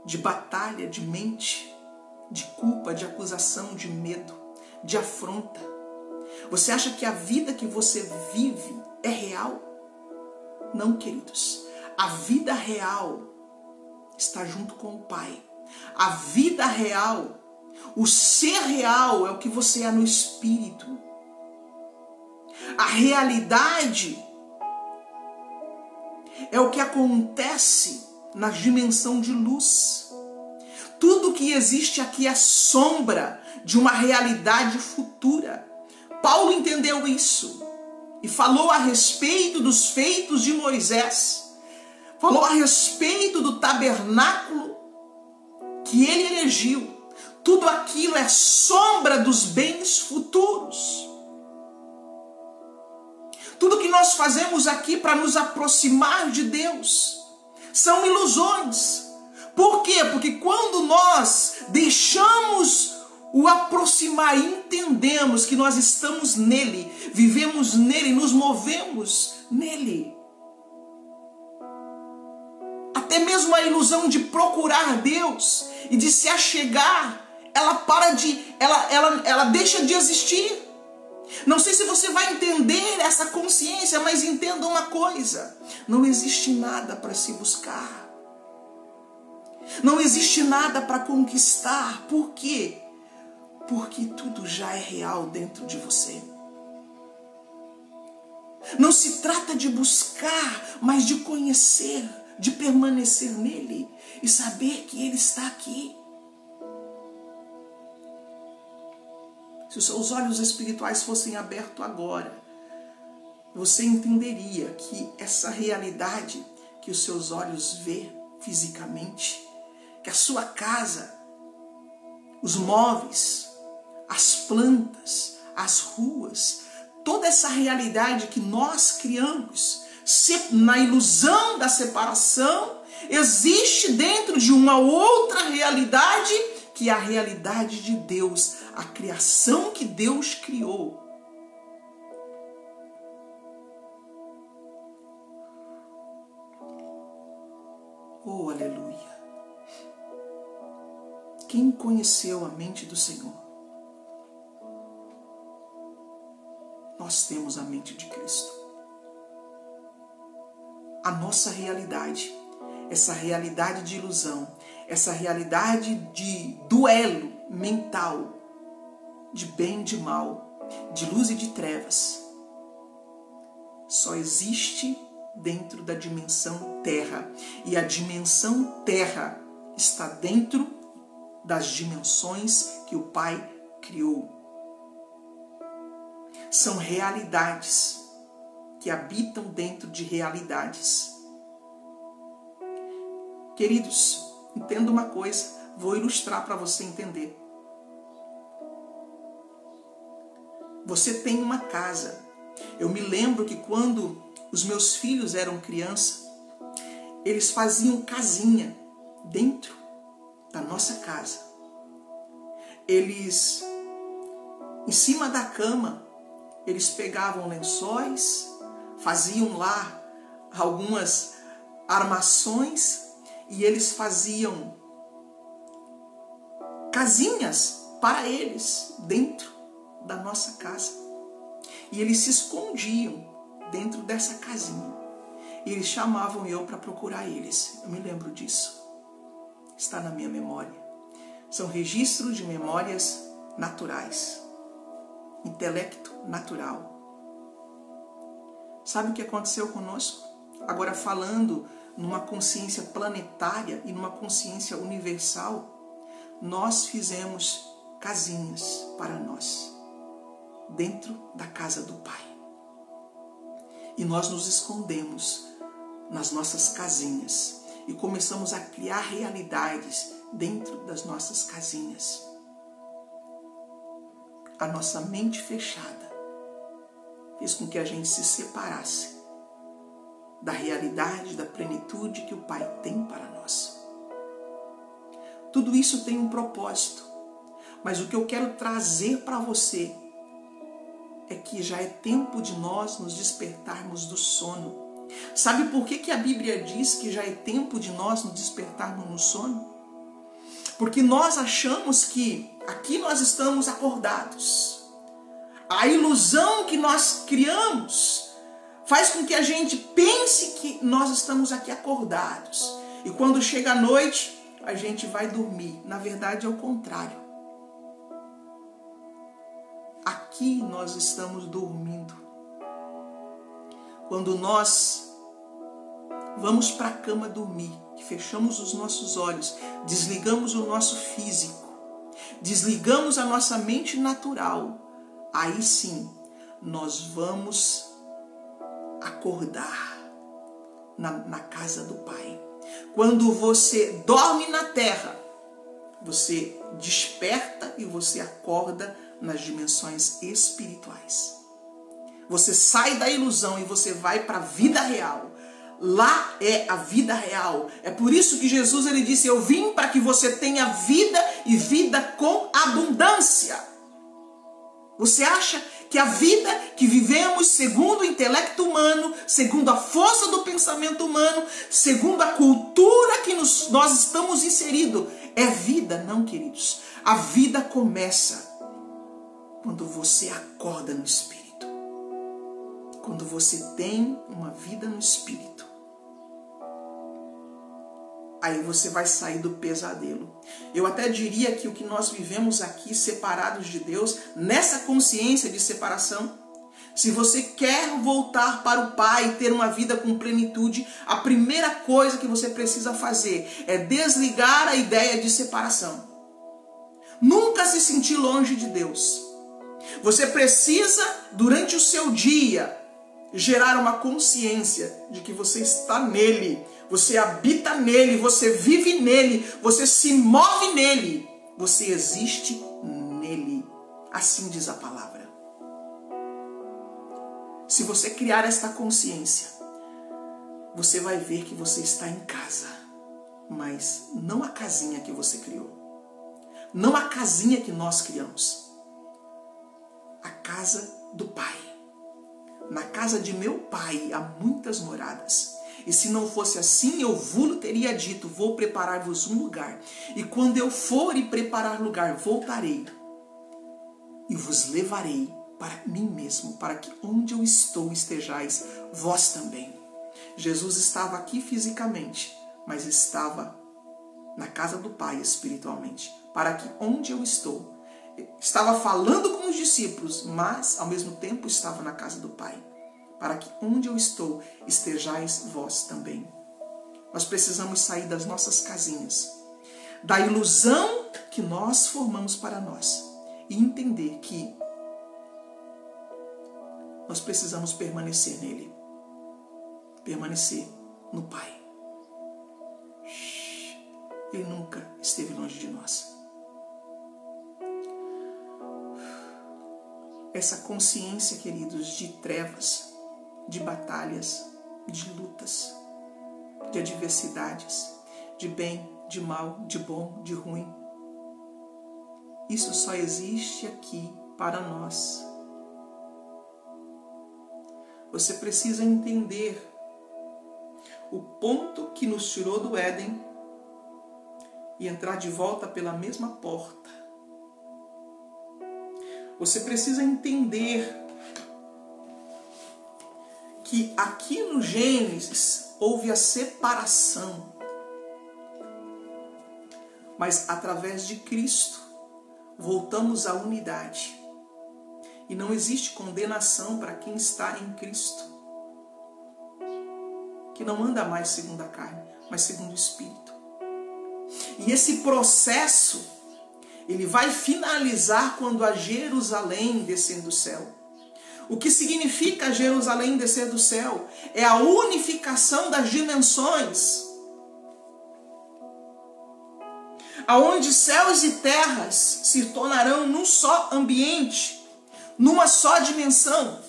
de batalha, de mente, de culpa, de acusação, de medo, de afronta, você acha que a vida que você vive é real? Não, queridos. A vida real está junto com o Pai. A vida real, o ser real é o que você é no espírito. A realidade é o que acontece na dimensão de luz. Tudo que existe aqui é sombra de uma realidade futura. Paulo entendeu isso e falou a respeito dos feitos de Moisés. Falou a respeito do tabernáculo que ele erigiu. Tudo aquilo é sombra dos bens futuros. Tudo que nós fazemos aqui para nos aproximar de Deus são ilusões. Por quê? Porque quando nós deixamos o aproximar e entendemos que nós estamos nele, vivemos nele, nos movemos nele, até mesmo a ilusão de procurar Deus e de se achegar, ela deixa de existir. Não sei se você vai entender essa consciência, mas entenda uma coisa: não existe nada para se buscar. Não existe nada para conquistar. Por quê? Porque tudo já é real dentro de você. Não se trata de buscar, mas de conhecer, de permanecer nele e saber que ele está aqui. Se os seus olhos espirituais fossem abertos agora, você entenderia que essa realidade que os seus olhos vê fisicamente, que a sua casa, os móveis, as plantas, as ruas, toda essa realidade que nós criamos na ilusão da separação, existe dentro de uma outra realidade, que é a realidade de Deus, a criação que Deus criou. Oh, aleluia! Quem conheceu a mente do Senhor? Nós temos a mente de Cristo. A nossa realidade, essa realidade de ilusão, essa realidade de duelo mental, de bem e de mal, de luz e de trevas, só existe dentro da dimensão terra. E a dimensão terra está dentro das dimensões que o Pai criou. São realidades que habitam dentro de realidades. Queridos, entenda uma coisa, vou ilustrar para você entender. Você tem uma casa. Eu me lembro que quando os meus filhos eram crianças, eles faziam casinha dentro da nossa casa, eles, em cima da cama, eles pegavam lençóis, faziam lá algumas armações e eles faziam casinhas para eles dentro da nossa casa. E eles se escondiam dentro dessa casinha. E eles chamavam eu para procurar eles. Eu me lembro disso. Está na minha memória. São registros de memórias naturais. Intelecto natural. Sabe o que aconteceu conosco? Agora falando numa consciência planetária e numa consciência universal, nós fizemos casinhas para nós, dentro da casa do Pai. E nós nos escondemos nas nossas casinhas e começamos a criar realidades dentro das nossas casinhas. A nossa mente fechada fez com que a gente se separasse da realidade, da plenitude que o Pai tem para nós. Tudo isso tem um propósito, mas o que eu quero trazer para você é que já é tempo de nós nos despertarmos do sono. Sabe por que a Bíblia diz que já é tempo de nós nos despertarmos no sono? Porque nós achamos que aqui nós estamos acordados. A ilusão que nós criamos faz com que a gente pense que nós estamos aqui acordados. E quando chega a noite, a gente vai dormir. Na verdade é o contrário. Aqui nós estamos dormindo. Quando nós vamos para a cama dormir, que fechamos os nossos olhos, desligamos o nosso físico, desligamos a nossa mente natural, aí sim nós vamos acordar na casa do Pai. Quando você dorme na terra, você desperta e você acorda nas dimensões espirituais. Você sai da ilusão e você vai para a vida real. Lá é a vida real. É por isso que Jesus ele disse: eu vim para que você tenha vida e vida com abundância. Você acha que a vida que vivemos segundo o intelecto humano, segundo a força do pensamento humano, segundo a cultura que nós estamos inseridos, é vida? Não, queridos. A vida começa quando você acorda no Espírito. Quando você tem uma vida no Espírito. Aí você vai sair do pesadelo. Eu até diria que o que nós vivemos aqui, separados de Deus, nessa consciência de separação, se você quer voltar para o Pai e ter uma vida com plenitude, a primeira coisa que você precisa fazer é desligar a ideia de separação. Nunca se sentir longe de Deus. Você precisa, durante o seu dia, gerar uma consciência de que você está nele, você habita nele, você vive nele, você se move nele, você existe nele. Assim diz a palavra. Se você criar esta consciência, você vai ver que você está em casa, mas não a casinha que você criou, não a casinha que nós criamos, a casa do Pai. Na casa de meu Pai há muitas moradas. E se não fosse assim, eu vos teria dito: vou preparar-vos um lugar. E quando eu for e preparar lugar, voltarei e vos levarei para mim mesmo, para que onde eu estou estejais vós também. Jesus estava aqui fisicamente, mas estava na casa do Pai espiritualmente, para que onde eu estou, estava falando com os discípulos, mas ao mesmo tempo estava na casa do Pai, para que onde eu estou estejais vós também. Nós precisamos sair das nossas casinhas, da ilusão que nós formamos para nós, e entender que nós precisamos permanecer nele, permanecer no Pai. Ele nunca esteve longe de nós. Essa consciência, queridos, de trevas, de batalhas, de lutas, de adversidades, de bem, de mal, de bom, de ruim. Isso só existe aqui para nós. Você precisa entender o ponto que nos tirou do Éden e entrar de volta pela mesma porta. Você precisa entender que aqui no Gênesis houve a separação, mas através de Cristo voltamos à unidade. E não existe condenação para quem está em Cristo, que não anda mais segundo a carne, mas segundo o Espírito. E esse processo, ele vai finalizar quando a Jerusalém descer do céu. O que significa Jerusalém descer do céu? É a unificação das dimensões, aonde céus e terras se tornarão num só ambiente, numa só dimensão.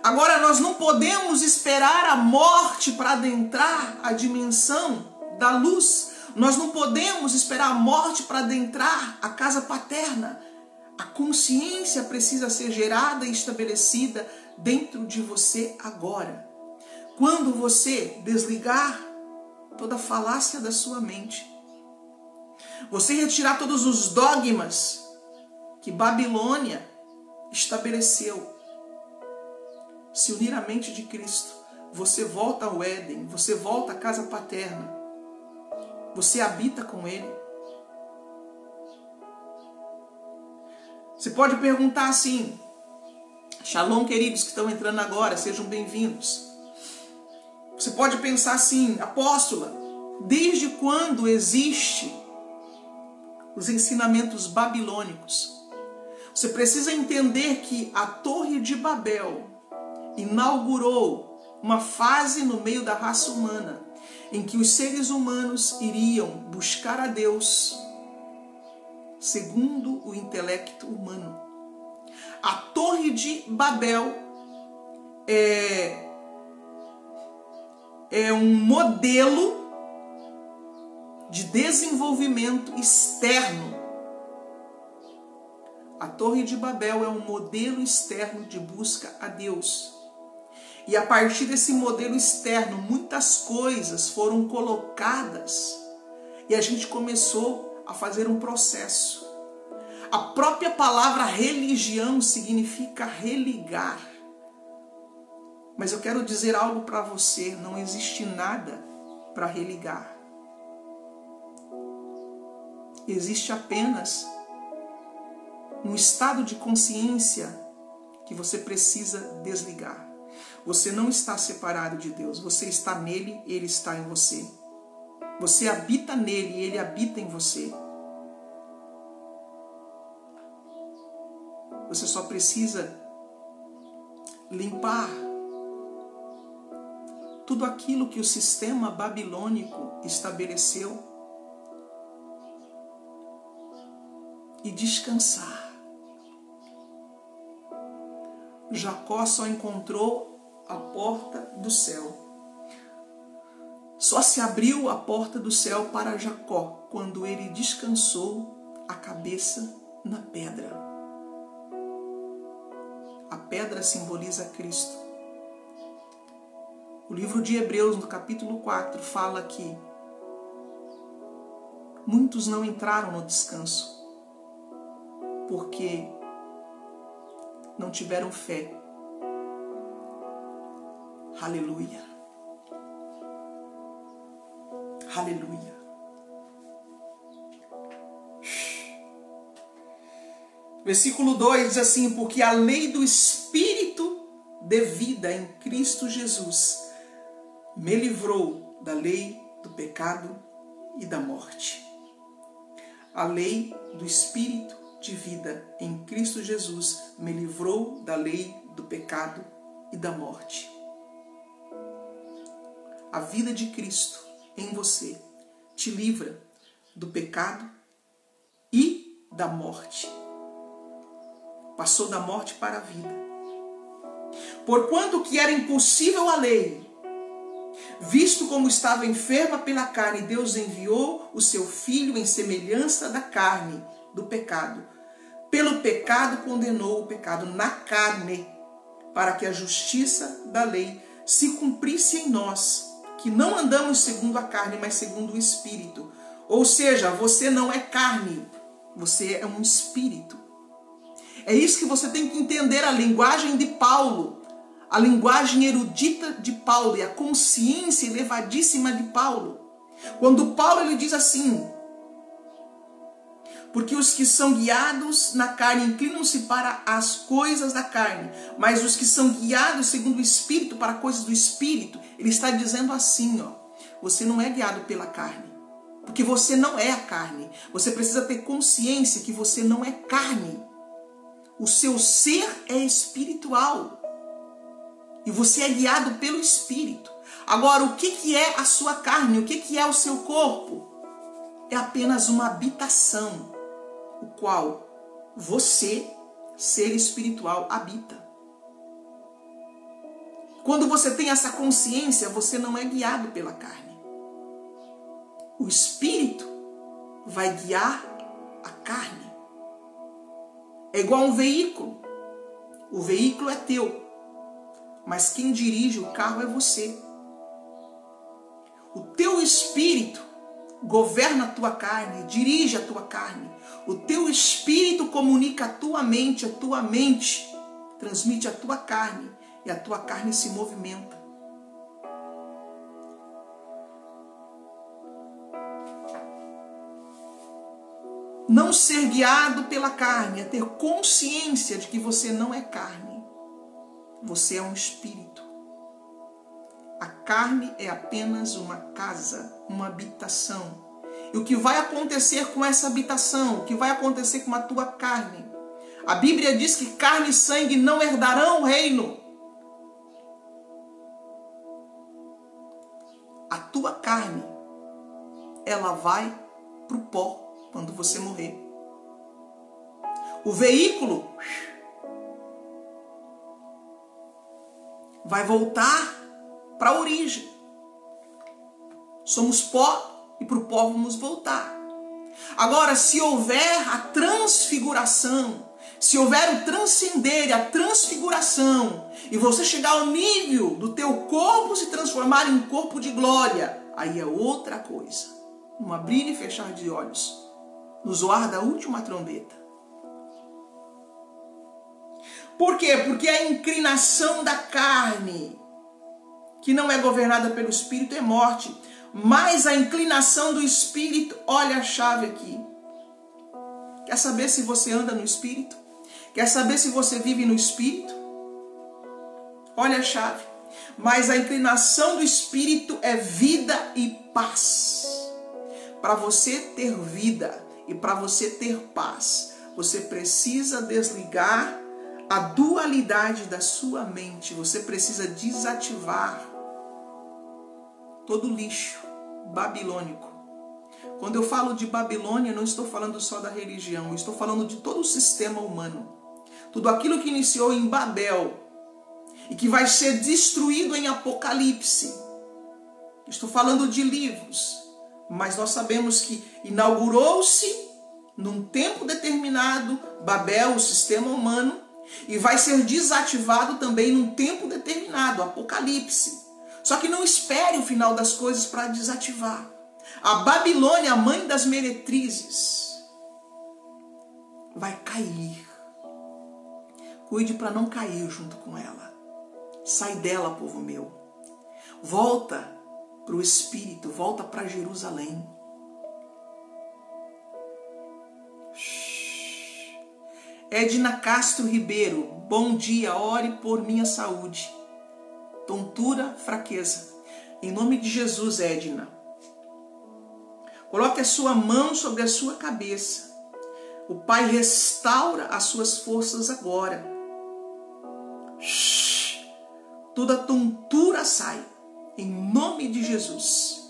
Agora, nós não podemos esperar a morte para adentrar a dimensão da luz. Nós não podemos esperar a morte para adentrar a casa paterna. A consciência precisa ser gerada e estabelecida dentro de você agora. Quando você desligar toda a falácia da sua mente, você retirar todos os dogmas que Babilônia estabeleceu, se unir à mente de Cristo, você volta ao Éden, você volta à casa paterna, você habita com Ele. Você pode perguntar assim: Shalom, queridos que estão entrando agora, sejam bem-vindos. Você pode pensar assim: apóstola, desde quando existe os ensinamentos babilônicos? Você precisa entender que a Torre de Babel inaugurou uma fase no meio da raça humana em que os seres humanos iriam buscar a Deus segundo o intelecto humano. A Torre de Babel é um modelo de desenvolvimento externo. A Torre de Babel é um modelo externo de busca a Deus. E a partir desse modelo externo, muitas coisas foram colocadas e a gente começou a fazer um processo. A própria palavra religião significa religar. Mas eu quero dizer algo para você: não existe nada para religar. Existe apenas um estado de consciência que você precisa desligar. Você não está separado de Deus, você está nele, ele está em você. Você habita nele e ele habita em você. Você só precisa limpar tudo aquilo que o sistema babilônico estabeleceu e descansar. Jacó só encontrou a porta do céu. Só se abriu a porta do céu para Jacó quando ele descansou a cabeça na pedra. A pedra simboliza Cristo. O livro de Hebreus, no capítulo 4, fala que muitos não entraram no descanso porque não tiveram fé. Aleluia. Aleluia. Versículo 2 diz assim: porque a lei do Espírito de vida em Cristo Jesus me livrou da lei do pecado e da morte. A lei do Espírito de vida em Cristo Jesus me livrou da lei do pecado e da morte. A vida de Cristo em você te livra do pecado e da morte. Passou da morte para a vida. Porquanto que era impossível a lei, visto como estava enferma pela carne, Deus enviou o seu Filho em semelhança da carne, do pecado. Pelo pecado condenou o pecado na carne, para que a justiça da lei se cumprisse em nós, que não andamos segundo a carne, mas segundo o Espírito. Ou seja, você não é carne, você é um espírito. É isso que você tem que entender, a linguagem de Paulo, a linguagem erudita de Paulo e a consciência elevadíssima de Paulo. Quando Paulo ele diz assim: porque os que são guiados na carne inclinam-se para as coisas da carne, mas os que são guiados segundo o Espírito para coisas do Espírito, ele está dizendo assim, ó, você não é guiado pela carne, porque você não é a carne. Você precisa ter consciência que você não é carne. O seu ser é espiritual. E você é guiado pelo Espírito. Agora, o que é a sua carne? O que é o seu corpo? É apenas uma habitação, o qual você, ser espiritual, habita. Quando você tem essa consciência, você não é guiado pela carne. O Espírito vai guiar a carne. É igual a um veículo. O veículo é teu, mas quem dirige o carro é você. O teu espírito governa a tua carne, dirige a tua carne. O teu espírito comunica a tua mente transmite a tua carne, e a tua carne se movimenta. Não ser guiado pela carne é ter consciência de que você não é carne. Você é um espírito. A carne é apenas uma casa, uma habitação. E o que vai acontecer com essa habitação? O que vai acontecer com a tua carne? A Bíblia diz que carne e sangue não herdarão o reino. A tua carne, ela vai para o pó quando você morrer. O veículo vai voltar para a origem. Somos pó e para o pó vamos voltar. Agora, se houver a transfiguração, se houver o transcender e a transfiguração, e você chegar ao nível do teu corpo se transformar em corpo de glória, aí é outra coisa. Um abrir e fechar de olhos, no zoar da última trombeta. Por quê? Porque a inclinação da carne, que não é governada pelo Espírito, é morte. Mas a inclinação do Espírito, olha a chave aqui. Quer saber se você anda no Espírito? Quer saber se você vive no Espírito? Olha a chave. Mas a inclinação do Espírito é vida e paz. Para você ter vida e para você ter paz, você precisa desligar a dualidade da sua mente. Você precisa desativar todo o lixo babilônico. Quando eu falo de Babilônia, não estou falando só da religião, eu estou falando de todo o sistema humano. Tudo aquilo que iniciou em Babel e que vai ser destruído em Apocalipse. Estou falando de livros, mas nós sabemos que inaugurou-se num tempo determinado Babel, o sistema humano, e vai ser desativado também num tempo determinado, Apocalipse. Só que não espere o final das coisas para desativar. A Babilônia, a mãe das meretrizes, vai cair. Cuide para não cair junto com ela. Sai dela, povo meu. Volta para o Espírito, volta para Jerusalém. Edna Castro Ribeiro, bom dia, ore por minha saúde. Tontura, fraqueza. Em nome de Jesus, Edna. Coloque a sua mão sobre a sua cabeça. O Pai restaura as suas forças agora. Toda tontura sai. Em nome de Jesus.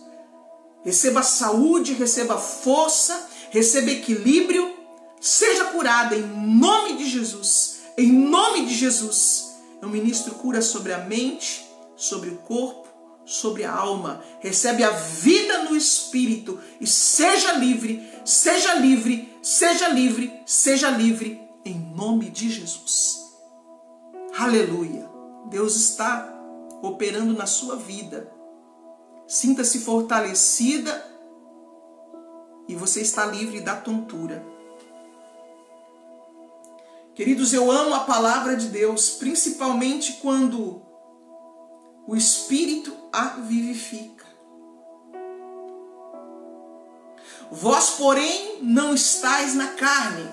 Receba saúde, receba força, receba equilíbrio. Seja curada em nome de Jesus. Em nome de Jesus. Eu ministro cura sobre a mente, sobre o corpo, sobre a alma. Recebe a vida no espírito e seja livre, seja livre, seja livre, seja livre, em nome de Jesus. Aleluia. Deus está operando na sua vida. Sinta-se fortalecida e você está livre da tontura. Queridos, eu amo a palavra de Deus, principalmente quando o Espírito a vivifica. Vós, porém, não estáis na carne,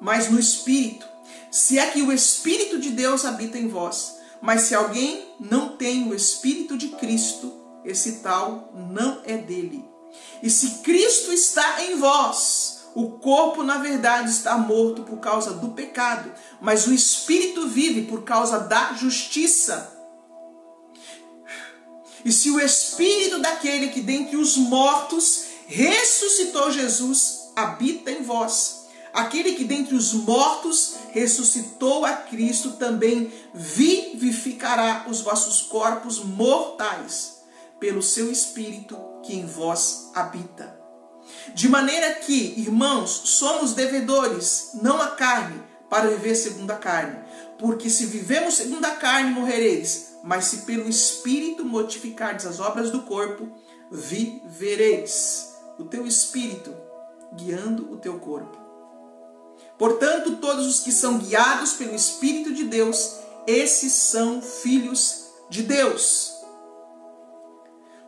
mas no Espírito, se é que o Espírito de Deus habita em vós. Mas se alguém não tem o Espírito de Cristo, esse tal não é dele. E se Cristo está em vós, o corpo, na verdade, está morto por causa do pecado, mas o Espírito vive por causa da justiça. E se o Espírito daquele que dentre os mortos ressuscitou Jesus habita em vós, aquele que dentre os mortos ressuscitou a Cristo também vivificará os vossos corpos mortais pelo seu Espírito que em vós habita. De maneira que, irmãos, somos devedores, não a carne, para viver segundo a carne. Porque se vivemos segundo a carne, morrereis. Mas se pelo Espírito mortificardes as obras do corpo, vivereis. O teu Espírito guiando o teu corpo. Portanto, todos os que são guiados pelo Espírito de Deus, esses são filhos de Deus.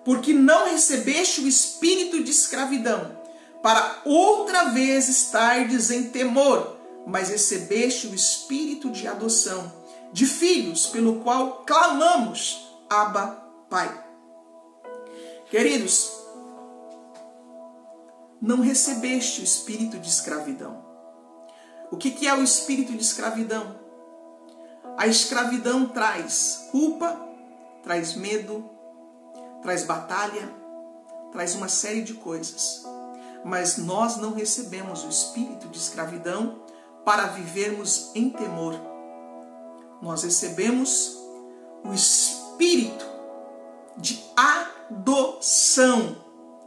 Porque não recebeste o espírito de escravidão, para outra vez estardes em temor, mas recebeste o espírito de adoção, de filhos, pelo qual clamamos, Abba, Pai. Queridos, não recebeste o espírito de escravidão. O que é o espírito de escravidão? A escravidão traz culpa, traz medo, traz batalha, traz uma série de coisas. Mas nós não recebemos o espírito de escravidão para vivermos em temor. Nós recebemos o espírito de adoção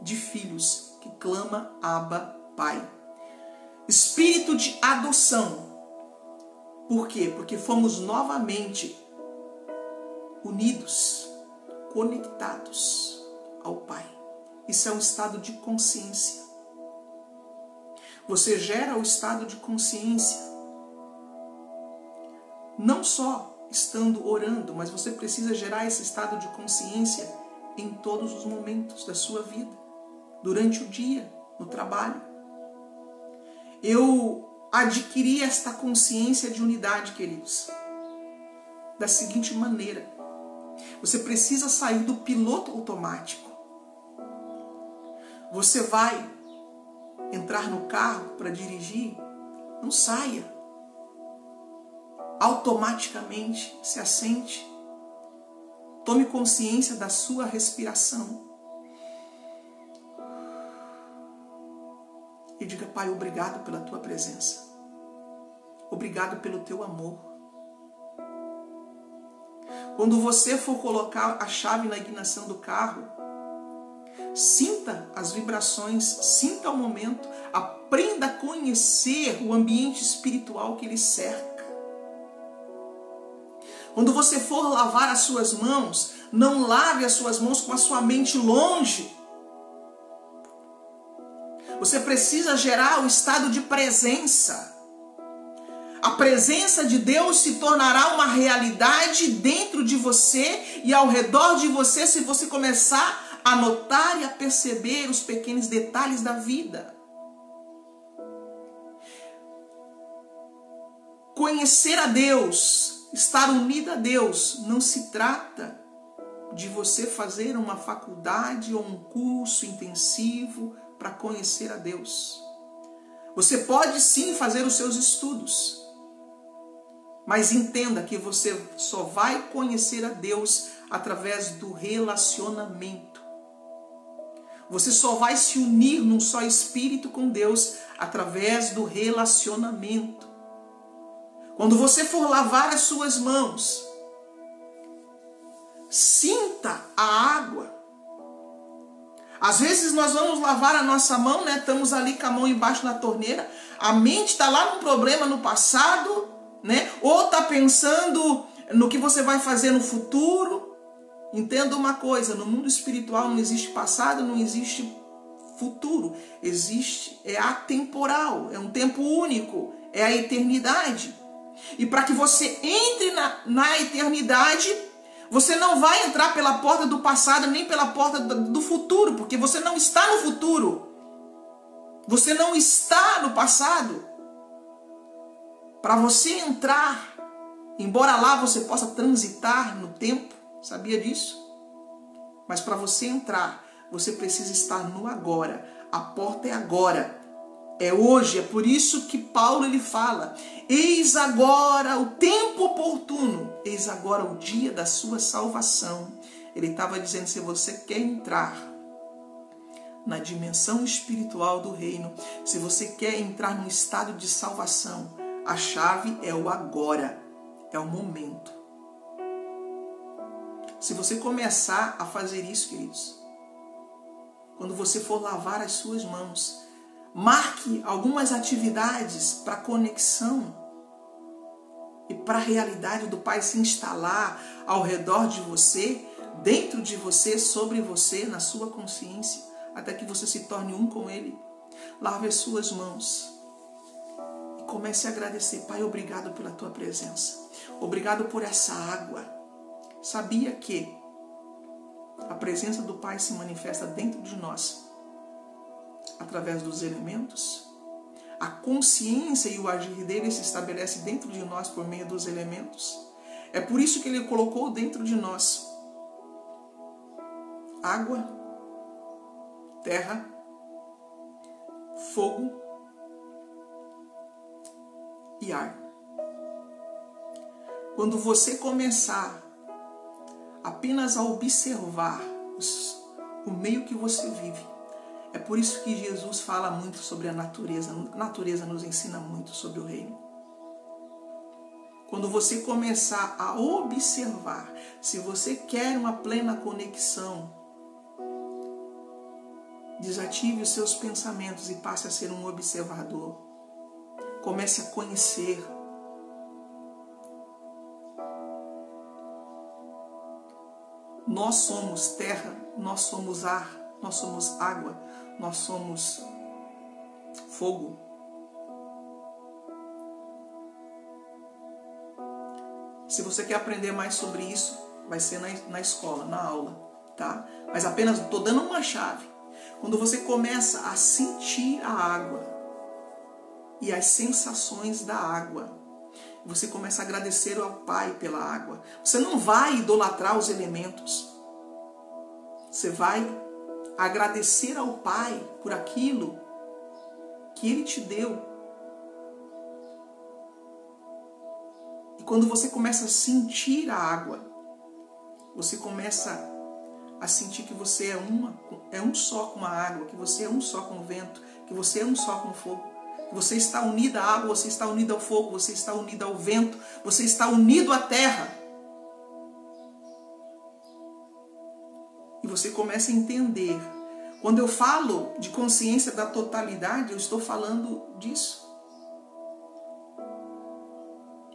de filhos, que clama Abba, Pai. Espírito de adoção. Por quê? Porque fomos novamente unidos, conectados ao Pai. Isso é um estado de consciência. Você gera o estado de consciência não só estando orando, mas você precisa gerar esse estado de consciência em todos os momentos da sua vida, durante o dia, no trabalho. Eu adquiri esta consciência de unidade, queridos, da seguinte maneira: você precisa sair do piloto automático. Você vai entrar no carro para dirigir, não saia. Automaticamente se assente. Tome consciência da sua respiração. E diga: Pai, obrigado pela tua presença. Obrigado pelo teu amor. Quando você for colocar a chave na ignição do carro, sinta as vibrações, sinta o momento, aprenda a conhecer o ambiente espiritual que lhe cerca. Quando você for lavar as suas mãos, não lave as suas mãos com a sua mente longe. Você precisa gerar o estado de presença. A presença de Deus se tornará uma realidade dentro de você e ao redor de você se você começar a notar e a perceber os pequenos detalhes da vida. Conhecer a Deus, estar unido a Deus, não se trata de você fazer uma faculdade ou um curso intensivo para conhecer a Deus. Você pode sim fazer os seus estudos, mas entenda que você só vai conhecer a Deus através do relacionamento. Você só vai se unir num só espírito com Deus através do relacionamento. Quando você for lavar as suas mãos, Sinta a água. Às vezes nós vamos lavar a nossa mão, né? Estamos ali com a mão embaixo da torneira. A mente está lá num problema no passado, né? Ou está pensando no que você vai fazer no futuro. Entenda uma coisa, no mundo espiritual não existe passado, não existe futuro. Existe, é atemporal, é um tempo único, é a eternidade. E para que você entre na eternidade, você não vai entrar pela porta do passado, nem pela porta do futuro, porque você não está no futuro. Você não está no passado. Para você entrar, embora lá você possa transitar no tempo, sabia disso? Mas para você entrar, você precisa estar no agora. A porta é agora. É hoje. É por isso que Paulo ele fala: eis agora o tempo oportuno. Eis agora o dia da sua salvação. Ele estava dizendo, se você quer entrar na dimensão espiritual do reino, se você quer entrar num estado de salvação, a chave é o agora. É o momento. Se você começar a fazer isso, queridos, quando você for lavar as suas mãos, marque algumas atividades para conexão e para a realidade do Pai se instalar ao redor de você, dentro de você, sobre você, na sua consciência, até que você se torne um com Ele. Lave as suas mãos e comece a agradecer. Pai, obrigado pela Tua presença. Obrigado por essa água. Sabia que a presença do Pai se manifesta dentro de nós através dos elementos? A consciência e o agir dele se estabelece dentro de nós por meio dos elementos. É por isso que ele colocou dentro de nós água, terra, fogo e ar. Quando você começar apenas a observar o meio que você vive, é por isso que Jesus fala muito sobre a natureza. A natureza nos ensina muito sobre o reino. Quando você começar a observar, se você quer uma plena conexão, desative os seus pensamentos e passe a ser um observador. Comece a conhecer. Nós somos terra, nós somos ar, nós somos água, nós somos fogo. Se você quer aprender mais sobre isso, vai ser na escola, na aula, tá? Mas apenas estou dando uma chave. Quando você começa a sentir a água e as sensações da água, você começa a agradecer ao Pai pela água. Você não vai idolatrar os elementos. Você vai agradecer ao Pai por aquilo que Ele te deu. E quando você começa a sentir a água, você começa a sentir que você é um só com a água, que você é um só com o vento, que você é um só com o fogo. Você está unido à água, você está unido ao fogo, você está unido ao vento, você está unido à terra. E você começa a entender. Quando eu falo de consciência da totalidade, eu estou falando disso.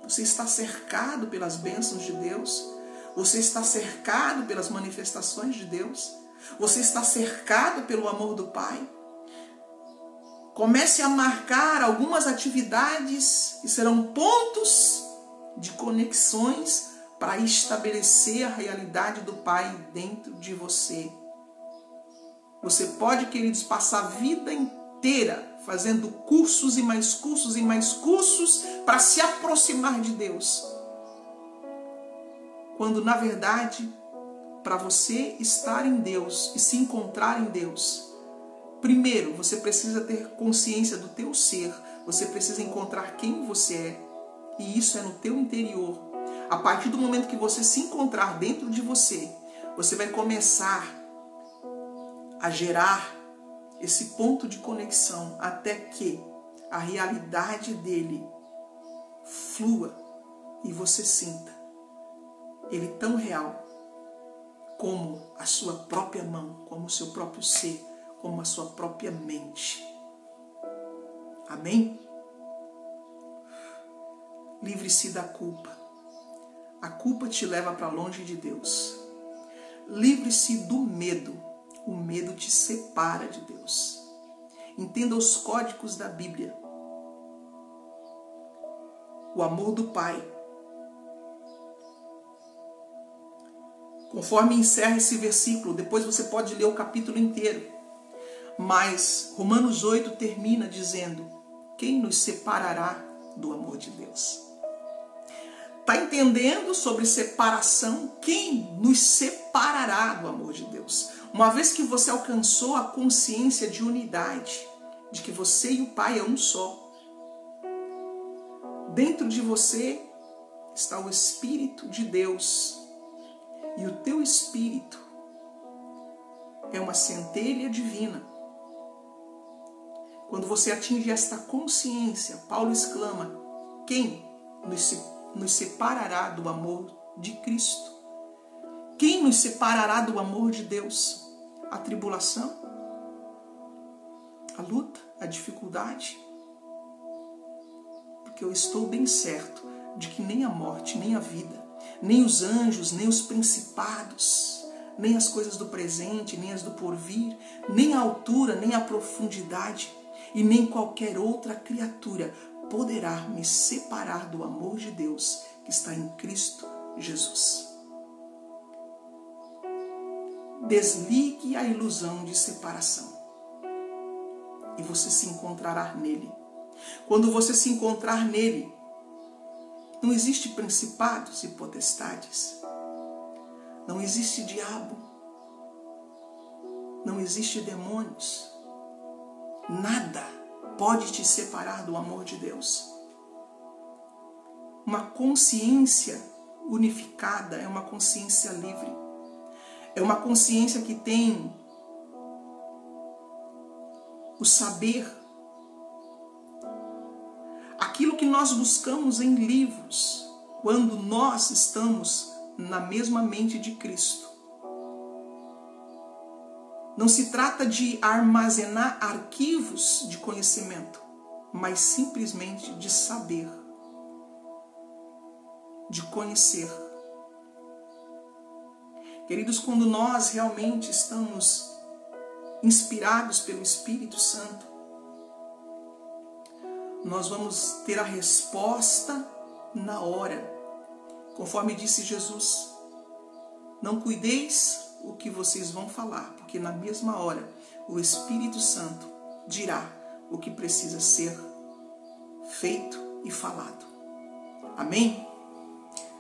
Você está cercado pelas bênçãos de Deus. Você está cercado pelas manifestações de Deus. Você está cercado pelo amor do Pai. Comece a marcar algumas atividades que serão pontos de conexões para estabelecer a realidade do Pai dentro de você. Você pode, queridos, passar a vida inteira fazendo cursos e mais cursos e mais cursos para se aproximar de Deus. Quando, na verdade, para você estar em Deus e se encontrar em Deus, primeiro, você precisa ter consciência do teu ser. Você precisa encontrar quem você é. E isso é no teu interior. A partir do momento que você se encontrar dentro de você, você vai começar a gerar esse ponto de conexão até que a realidade dele flua e você sinta ele tão real como a sua própria mão, como o seu próprio ser, como a sua própria mente. Amém? Livre-se da culpa. A culpa te leva para longe de Deus. Livre-se do medo. O medo te separa de Deus. Entenda os códigos da Bíblia. O amor do Pai. Conforme encerra esse versículo, depois você pode ler o capítulo inteiro. Mas Romanos 8 termina dizendo: quem nos separará do amor de Deus? Está entendendo sobre separação? Quem nos separará do amor de Deus? Uma vez que você alcançou a consciência de unidade, de que você e o Pai é um só, dentro de você está o Espírito de Deus. E o teu Espírito é uma centelha divina. Quando você atinge esta consciência, Paulo exclama: quem nos separará do amor de Cristo? Quem nos separará do amor de Deus? A tribulação? A luta? A dificuldade? Porque eu estou bem certo de que nem a morte, nem a vida, nem os anjos, nem os principados, nem as coisas do presente, nem as do porvir, nem a altura, nem a profundidade, e nem qualquer outra criatura poderá me separar do amor de Deus que está em Cristo Jesus. Desligue a ilusão de separação e você se encontrará nele. Quando você se encontrar nele, não existe principados e potestades, não existe diabo, não existe demônios, nada pode te separar do amor de Deus. Uma consciência unificada é uma consciência livre. É uma consciência que tem o saber. Aquilo que nós buscamos em livros, quando nós estamos na mesma mente de Cristo. Não se trata de armazenar arquivos de conhecimento, mas simplesmente de saber, de conhecer. Queridos, quando nós realmente estamos inspirados pelo Espírito Santo, nós vamos ter a resposta na hora. Conforme disse Jesus, não cuideis o que vocês vão falar, porque na mesma hora o Espírito Santo dirá o que precisa ser feito e falado. Amém?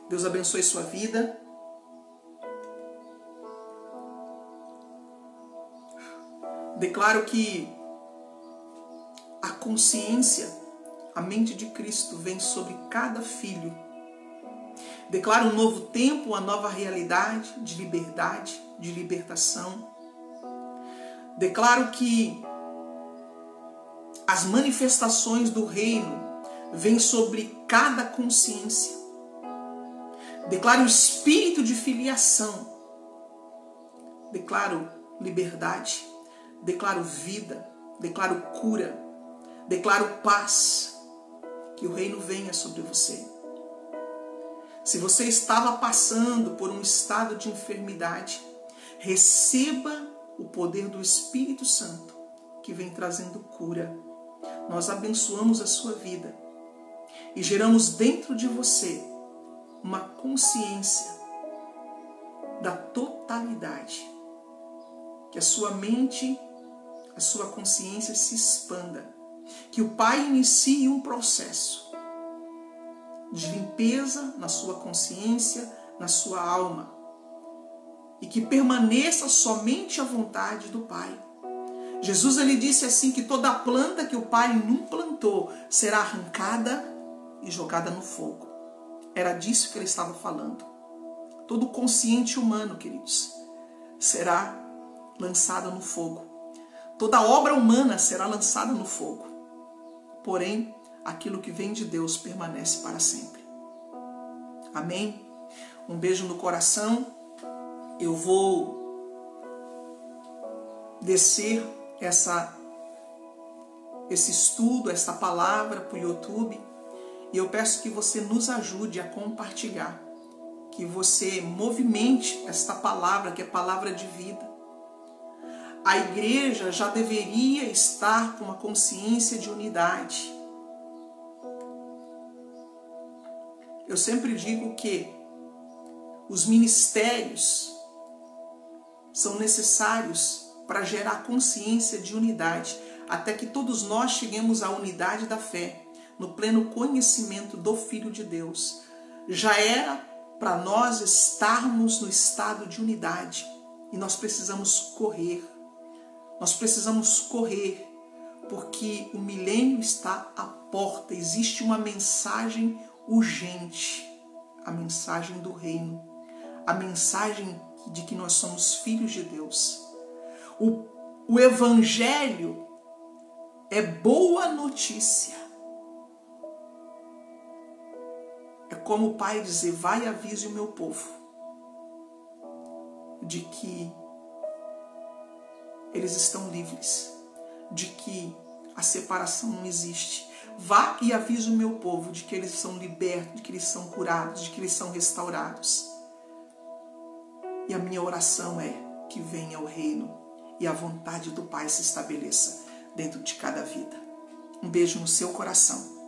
Deus abençoe sua vida. Declaro que a consciência, a mente de Cristo vem sobre cada filho. Declaro um novo tempo, uma nova realidade de liberdade, de libertação. Declaro que as manifestações do reino vêm sobre cada consciência. Declaro o espírito de filiação. Declaro liberdade. Declaro vida. Declaro cura. Declaro paz. Que o reino venha sobre você. Se você estava passando por um estado de enfermidade, receba o poder do Espírito Santo que vem trazendo cura. Nós abençoamos a sua vida e geramos dentro de você uma consciência da totalidade. Que a sua mente, a sua consciência se expanda. Que o Pai inicie um processo de limpeza na sua consciência, na sua alma. E que permaneça somente a vontade do Pai. Jesus ele disse assim que toda planta que o Pai não plantou será arrancada e jogada no fogo. Era disso que ele estava falando. Todo consciente humano, queridos, será lançado no fogo. Toda obra humana será lançada no fogo. Porém, aquilo que vem de Deus permanece para sempre. Amém? Um beijo no coração. Eu vou descer esse estudo, essa palavra para o YouTube, e eu peço que você nos ajude a compartilhar, que você movimente esta palavra, que é palavra de vida. A igreja já deveria estar com uma consciência de unidade. Eu sempre digo que os ministérios são necessários para gerar consciência de unidade, até que todos nós cheguemos à unidade da fé, no pleno conhecimento do Filho de Deus. Já era para nós estarmos no estado de unidade, e nós precisamos correr. Nós precisamos correr, porque o milênio está à porta. Existe uma mensagem urgente, a mensagem do reino, a mensagem de que nós somos filhos de Deus. O Evangelho é boa notícia. É como o Pai dizer: vai e avise o meu povo de que eles estão livres, de que a separação não existe. Vá e avise o meu povo de que eles são libertos, de que eles são curados, de que eles são restaurados. E a minha oração é que venha o reino e a vontade do Pai se estabeleça dentro de cada vida. Um beijo no seu coração.